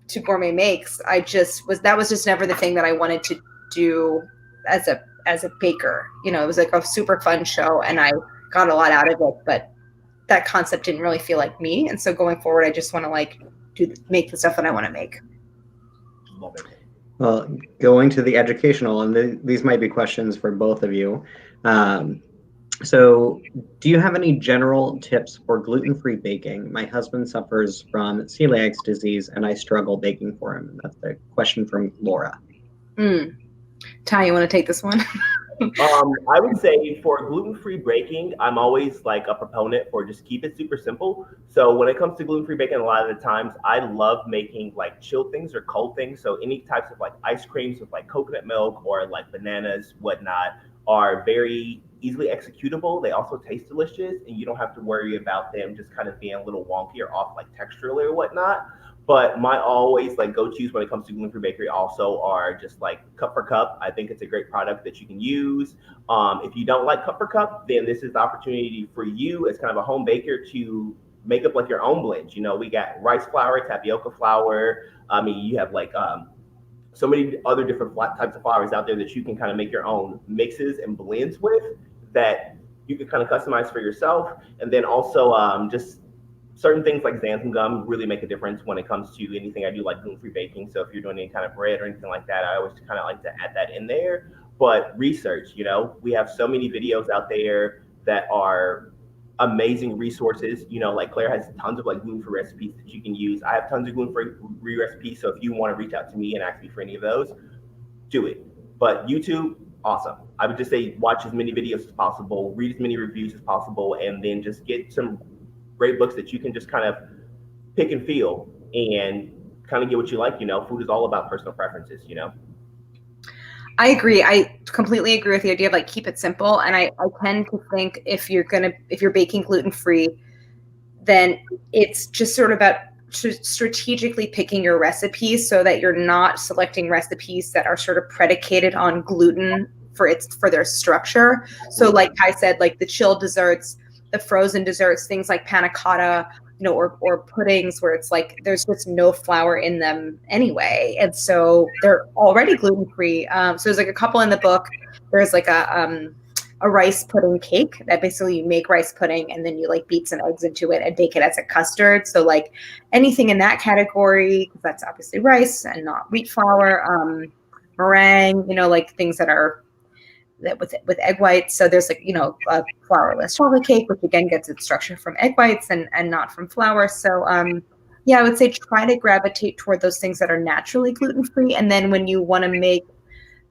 to Gourmet Makes, that was just never the thing that I wanted to do as a baker. You know, it was like a super fun show and I got a lot out of it, but that concept didn't really feel like me. And so going forward, I just want to like make the stuff that I want to make. Love it. Well, going to the educational, and these might be questions for both of you. So do you have any general tips for gluten-free baking? My husband suffers from celiac disease and I struggle baking for him. That's the question from Laura. Tai, you want to take this one? I would say for gluten-free baking, I'm always like a proponent for just keep it super simple. So when it comes to gluten-free baking, a lot of the times I love making like chilled things or cold things. So any types of like ice creams with like coconut milk or like bananas, whatnot, are very easily executable. They also taste delicious and you don't have to worry about them just kind of being a little wonky or off like texturally or whatnot. But my always like go-tos when it comes to gluten-free bakery also are just like Cup for Cup. I think it's a great product that you can use. If you don't like Cup for Cup, then this is the opportunity for you as kind of a home baker to make up like your own blends. You know, we got rice flour, tapioca flour. I mean, you have like so many other different types of flours out there that you can kind of make your own mixes and blends with that you can kind of customize for yourself. And then also just certain things like xanthan gum really make a difference when it comes to anything I do like gluten-free baking. So if you're doing any kind of bread or anything like that, I always kind of like to add that in there. But research, you know, we have so many videos out there that are amazing resources. You know, like Claire has tons of like gluten-free recipes that you can use. I have tons of gluten-free recipes. So if you want to reach out to me and ask me for any of those, do it. But YouTube, awesome. I would just say watch as many videos as possible, read as many reviews as possible, and then just get some great books that you can just kind of pick and feel and kind of get what you like. You know, food is all about personal preferences, you know? I agree. I completely agree with the idea of like keep it simple. And I tend to think if you're baking gluten-free, then it's just sort of about strategically picking your recipes so that you're not selecting recipes that are sort of predicated on gluten for their structure. So like I said, like the chilled desserts, the frozen desserts, things like panna cotta, you know, or puddings where it's like there's just no flour in them anyway, and so they're already gluten-free. So there's like a couple in the book. There's like a rice pudding cake that basically you make rice pudding and then you like beat some eggs into it and bake it as a custard. So like anything in that category, because that's obviously rice and not wheat flour. Meringue, you know, like things that are with egg whites. So there's like, you know, a flourless chocolate cake, which again gets its structure from egg whites and not from flour. So yeah, I would say try to gravitate toward those things that are naturally gluten-free. And then when you want to make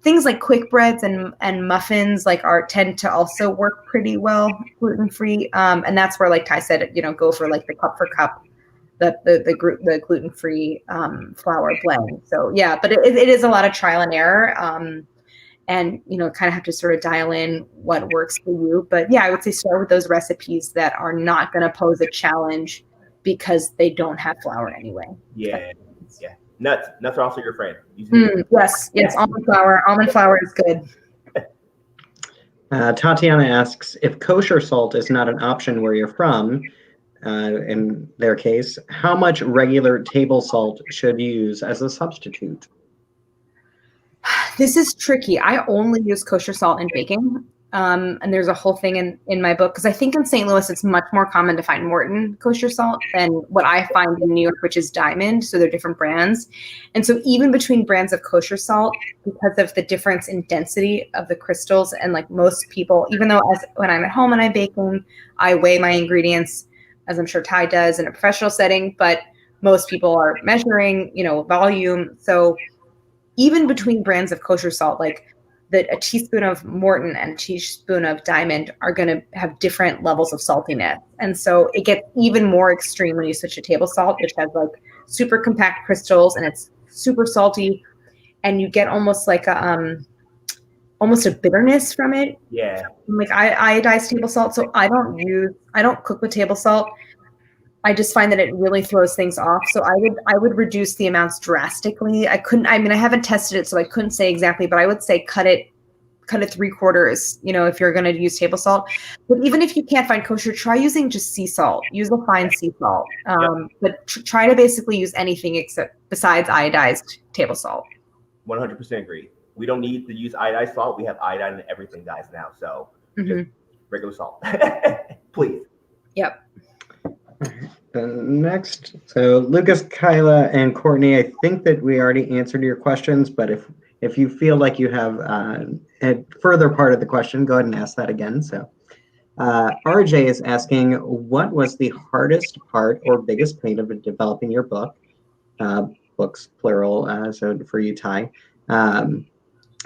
things like quick breads and muffins, like tend to also work pretty well gluten-free. And that's where, like Tai said, you know, go for like the Cup for Cup, the gluten-free flour blend. So yeah, but it is a lot of trial and error. And, you know, kind of have to sort of dial in what works for you. But yeah, I would say start with those recipes that are not going to pose a challenge because they don't have flour anyway. Yeah. Yeah. Nuts are also your friend. Yes. Almond flour is good. Tatiana asks, if kosher salt is not an option where you're from, in their case, how much regular table salt should you use as a substitute? This is tricky. I only use kosher salt in baking. And there's a whole thing in my book, because I think in St. Louis, it's much more common to find Morton kosher salt than what I find in New York, which is Diamond. So they're different brands. And so even between brands of kosher salt, because of the difference in density of the crystals, and like most people, even though when I'm at home and I'm baking, I weigh my ingredients, as I'm sure Tai does in a professional setting, but most people are measuring, you know, volume. So even between brands of kosher salt, like a teaspoon of Morton and a teaspoon of Diamond are going to have different levels of saltiness. And so it gets even more extreme when you switch to table salt, which has like super compact crystals and it's super salty. And you get almost like almost a bitterness from it. Yeah. Like I iodized table salt. So I don't cook with table salt. I just find that it really throws things off. So I would reduce the amounts drastically. I haven't tested it, so I couldn't say exactly, but I would say cut it 3/4, you know, if you're going to use table salt. But even if you can't find kosher, try using just sea salt. Use the fine sea salt. But try to basically use anything besides iodized table salt. 100% agree. We don't need to use iodized salt. We have iodine in everything, guys, now. So just regular salt, please. Yep. The next, so Lucas, Kyla, and Courtney, I think that we already answered your questions, but if you feel like you have a further part of the question, go ahead and ask that again. So RJ is asking, what was the hardest part or biggest pain of developing your book? Books, plural, so for you, Tai.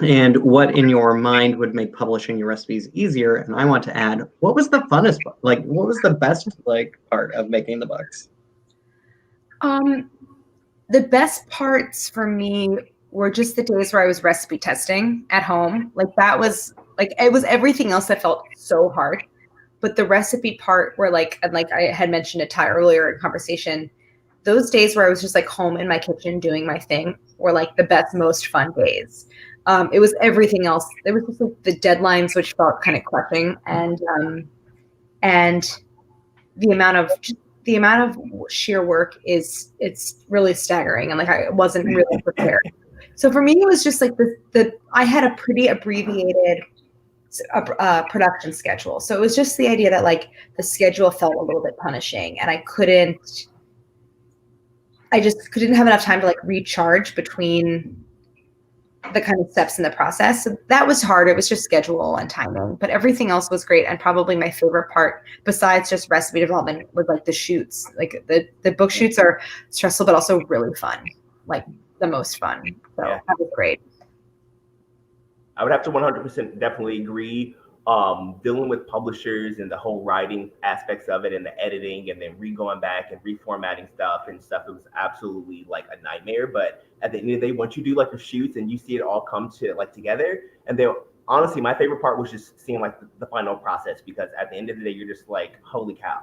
And what in your mind would make publishing your recipes easier? And I want to add, what was the funnest, like, what was the best, like, part of making the books? The best parts for me were just the days where I was recipe testing at home. Like that was like, it was everything else that felt so hard. But the recipe part where like, and like I had mentioned to Tai earlier in conversation, those days where I was just like home in my kitchen doing my thing were like the best, most fun days. It was everything else. It was just like the deadlines, which felt kind of crushing, and the amount of sheer work it's really staggering, and like I wasn't really prepared. So for me, it was just like I had a pretty abbreviated production schedule. So it was just the idea that like the schedule felt a little bit punishing, and I just couldn't have enough time to like recharge between the kind of steps in the process. So that was hard. It was just schedule and timing, but everything else was great. And probably my favorite part, besides just recipe development, was like the shoots. Like the book shoots are stressful, but also really fun. Like the most fun. So that was great. I would have to 100% definitely agree. Dealing with publishers and the whole writing aspects of it and the editing and then going back and reformatting stuff, it was absolutely like a nightmare. But at the end of the day, once you do like the shoots and you see it all come to like together, and then honestly, my favorite part was just seeing like the final process, because at the end of the day, you're just like, holy cow,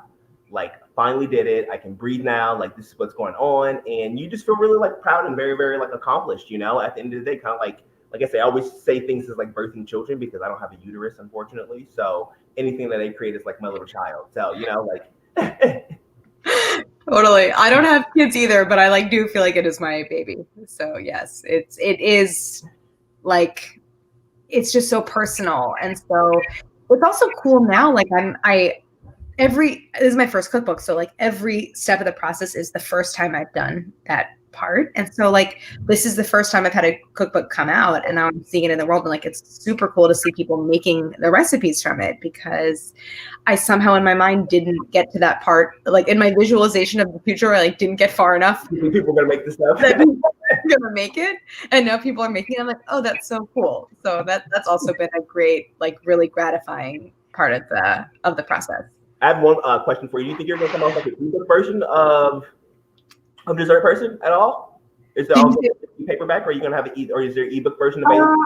like finally did it. I can breathe now. Like this is what's going on. And you just feel really like proud and very, very like accomplished, you know, at the end of the day, kind of like I say, I always say things as like birthing children because I don't have a uterus, unfortunately. So anything that they create is like my little child. So, you know, like. Totally. I don't have kids either, but I like do feel like it is my baby. So yes, it is like, it's just so personal. And so it's also cool now. Like this is my first cookbook. So like every step of the process is the first time I've done that part. And so like, this is the first time I've had a cookbook come out, and now I'm seeing it in the world. And like, it's super cool to see people making the recipes from it, because I somehow in my mind didn't get to that part. Like in my visualization of the future, I like didn't get far enough. People are going to make this stuff. Gonna make it, and now people are making it. I'm like, oh, that's so cool. So that's also been a great, like really gratifying part of the process. I have one question for you. Do you think you're going to come out with like an ebook version of Dessert Person at all? Is there also a paperback, or are you going to have or is there an ebook version available?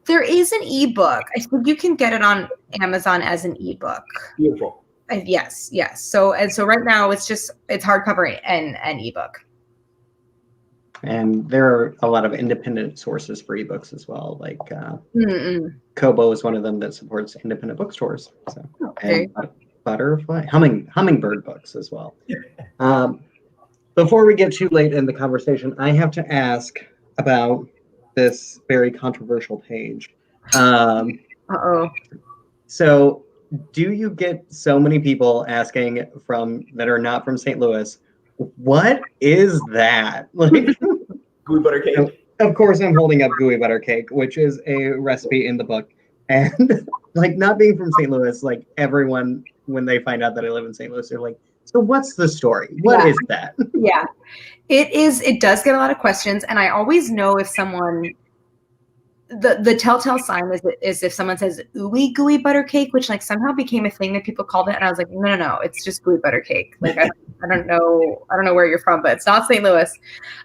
There is an ebook. I think you can get it on Amazon as an ebook. Beautiful. Yes. So right now it's hardcover and ebook. And there are a lot of independent sources for ebooks as well. Like Kobo is one of them that supports independent bookstores. So and Butterfly, Hummingbird books as well. Before we get too late in the conversation, I have to ask about this very controversial page. So do you get so many people asking that are not from St. Louis, what is that? Like, gooey butter cake. Of course, I'm holding up gooey butter cake, which is a recipe in the book. And like, not being from St. Louis, like everyone, when they find out that I live in St. Louis, they're like, so what's the story? What is that? Yeah, it does get a lot of questions. And I always know if someone, the telltale sign is if someone says ooey gooey butter cake, which like somehow became a thing that people called it. And I was like, no, it's just gooey butter cake. Like, I don't know where you're from, but it's not St. Louis.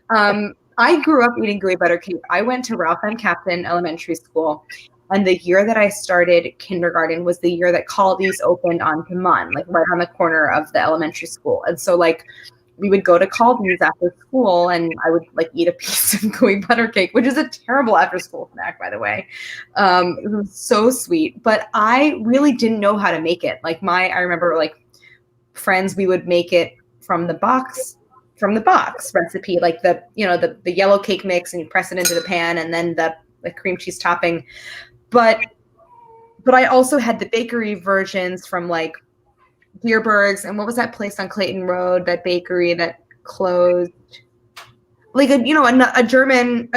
I grew up eating gooey butter cake. I went to Ralph M. Captain Elementary School. And the year that I started kindergarten was the year that Caldi's opened on Demond, like right on the corner of the elementary school. And so like we would go to Caldi's after school, and I would like eat a piece of gooey butter cake, which is a terrible after school snack, by the way. It was so sweet, but I really didn't know how to make it. Like I remember like friends, we would make it from the box recipe, like the yellow cake mix, and you press it into the pan, and then the the cream cheese topping. But I also had the bakery versions from like Dierberg's, and what was that place on Clayton Road, that bakery that closed? Like a German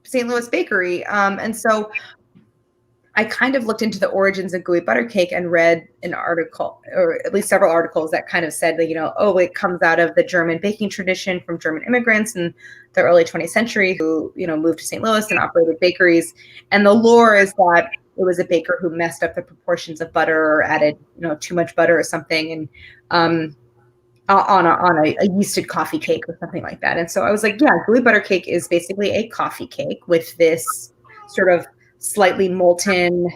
St. Louis bakery. And so I kind of looked into the origins of gooey butter cake and read an article, or at least several articles, that kind of said that, it comes out of the German baking tradition from German immigrants in the early 20th century who, moved to St. Louis and operated bakeries. And the lore is that it was a baker who messed up the proportions of butter or added, too much butter or something. And, on a yeasted coffee cake or something like that. And so I was like, yeah, gooey butter cake is basically a coffee cake with this sort of slightly molten,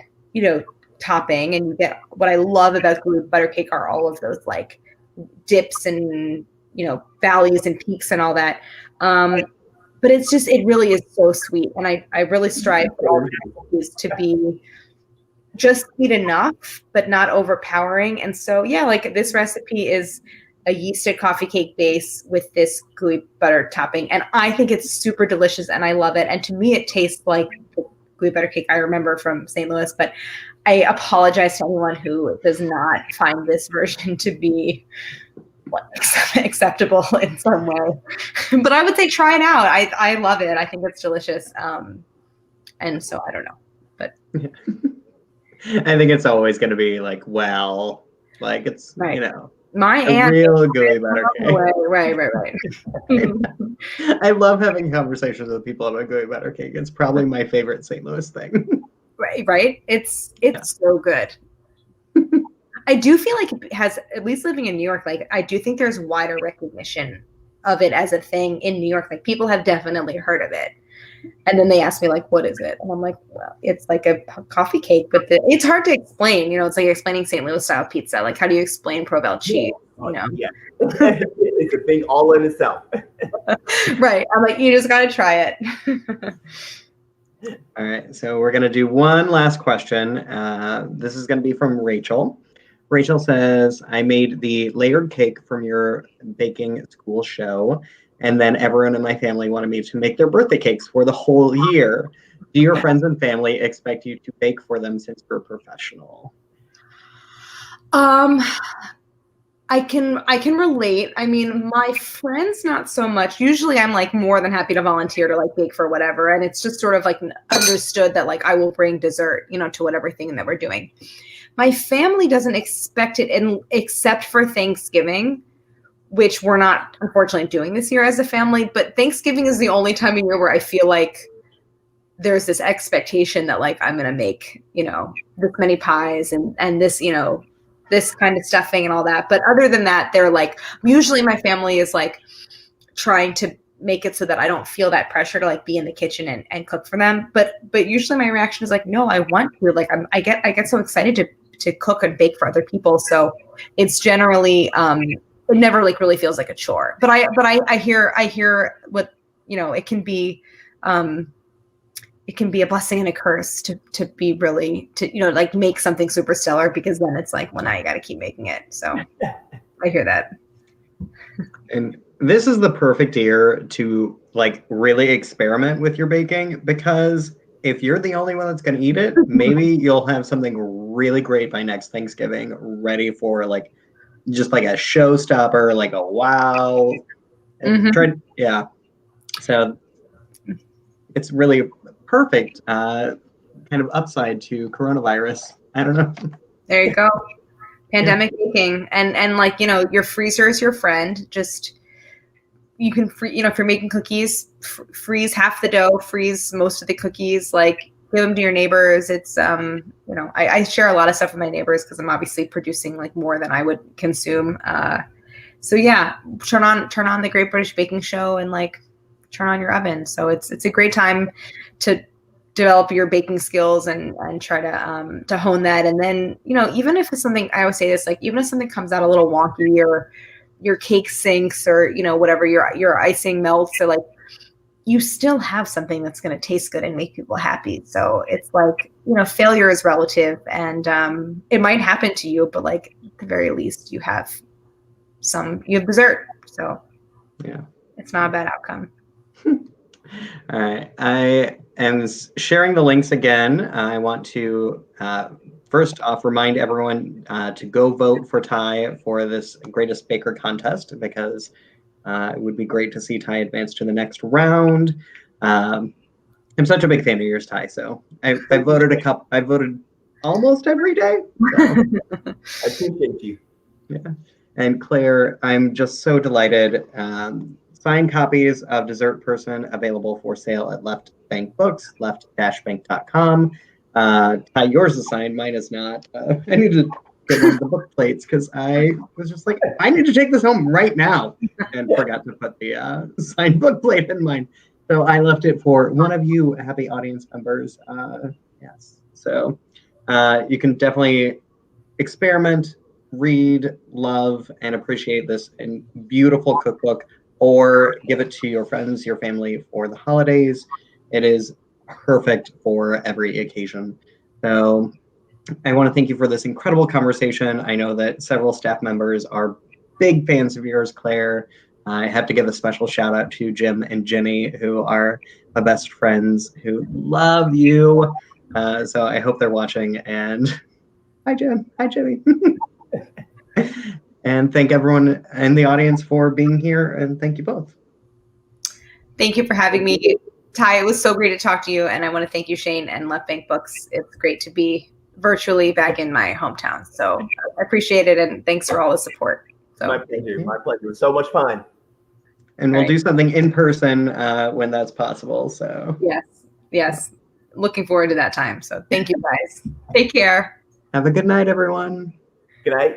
topping. And you get, what I love about gooey butter cake are all of those like dips and, valleys and peaks and all that. But it really is so sweet. And I really strive for all the recipes to be just sweet enough, but not overpowering. And so, yeah, like this recipe is a yeasted coffee cake base with this gooey butter topping. And I think it's super delicious and I love it. And to me, it tastes like the gooey butter cake I remember from St. Louis, but I apologize to anyone who does not find this version to be acceptable in some way. But I would say try it out. I love it. I think it's delicious. And so I don't know, but I think it's always going to be like, it's, right. My aunt, real gooey butter cake. Right. I love having conversations with people about gooey butter cake. It's probably my favorite St. Louis thing. Right. It's so good. I do feel like it has, at least living in New York, like I do think there's wider recognition of it as a thing in New York. Like people have definitely heard of it. And then they ask me like, what is it? And I'm like, well, it's like a coffee cake, but it's hard to explain. It's like explaining St. Louis style pizza. Like, how do you explain Provel cheese? Yeah. It's a thing all in itself. Right. I'm like, you just got to try it. All right. So we're going to do one last question. This is going to be from Rachel. Rachel says, I made the layered cake from your baking school show, and then everyone in my family wanted me to make their birthday cakes for the whole year. Do your friends and family expect you to bake for them since you're a professional? I can relate. I mean, my friends, not so much. Usually I'm like more than happy to volunteer to like bake for whatever. And it's just sort of like understood that like I will bring dessert, to whatever thing that we're doing. My family doesn't expect it, except for Thanksgiving, which we're not unfortunately doing this year as a family. But Thanksgiving is the only time of year where I feel like there's this expectation that like I'm going to make, this many pies and this, this kind of stuffing and all that. But other than that, they're like, usually my family is like trying to make it so that I don't feel that pressure to like be in the kitchen and cook for them. But usually my reaction is like, no, I want to. Like I get so excited to cook and bake for other people. So it's generally it never like really feels like a chore. But I hear what it can be. It can be a blessing and a curse to be really like make something super stellar, because then it's like, well, now you got to keep making it. So I hear that. And this is the perfect year to like really experiment with your baking, because if you're the only one that's going to eat it, maybe you'll have something really great by next Thanksgiving, ready for like just like a showstopper, like a wow. Yeah. So it's really perfect kind of upside to coronavirus. I don't know. There you go. Pandemic baking. And like, your freezer is your friend. Just, you can if you're making cookies, freeze half the dough, freeze most of the cookies, like give them to your neighbors. It's, I share a lot of stuff with my neighbors because I'm obviously producing like more than I would consume. So yeah, turn on the Great British Baking Show and like turn on your oven. So it's a great time to develop your baking skills and try to hone that. And then, even if it's something, I always say this, like, even if something comes out a little wonky or your cake sinks or, whatever, your icing melts, or like, you still have something that's going to taste good and make people happy. So it's like, failure is relative, and it might happen to you, but like at the very least you have dessert. So yeah, it's not a bad outcome. All right. I am sharing the links again. I want to first off remind everyone to go vote for Tai for this Greatest Baker contest because it would be great to see Tai advance to the next round. I'm such a big fan of yours, Tai. So I voted I voted almost every day. So. I appreciate you. Yeah. And Claire, I'm just so delighted. Signed copies of Dessert Person available for sale at Left Bank Books, left-bank.com. Tai, yours is signed, mine is not. I need to get one of the book plates because I was just like, I need to take this home right now and forgot to put the signed book plate in mine. So I left it for one of you happy audience members. Yes. So you can definitely experiment, read, love, and appreciate this beautiful cookbook, or give it to your friends, your family for the holidays. It is perfect for every occasion. So I want to thank you for this incredible conversation. I know that several staff members are big fans of yours, Claire. I have to give a special shout out to Jim and Jimmy, who are my best friends, who love you. So I hope they're watching. And hi, Jim. Hi, Jimmy. And thank everyone in the audience for being here. And thank you both. Thank you for having me. Tai, it was so great to talk to you. And I want to thank you, Shane, and Left Bank Books. It's great to be virtually back in my hometown. So I appreciate it. And thanks for all the support. So. My pleasure. My pleasure. It was so much fun. And we'll do something in person when that's possible. So yes. Looking forward to that time. So thank you guys. Take care. Have a good night, everyone. Good night.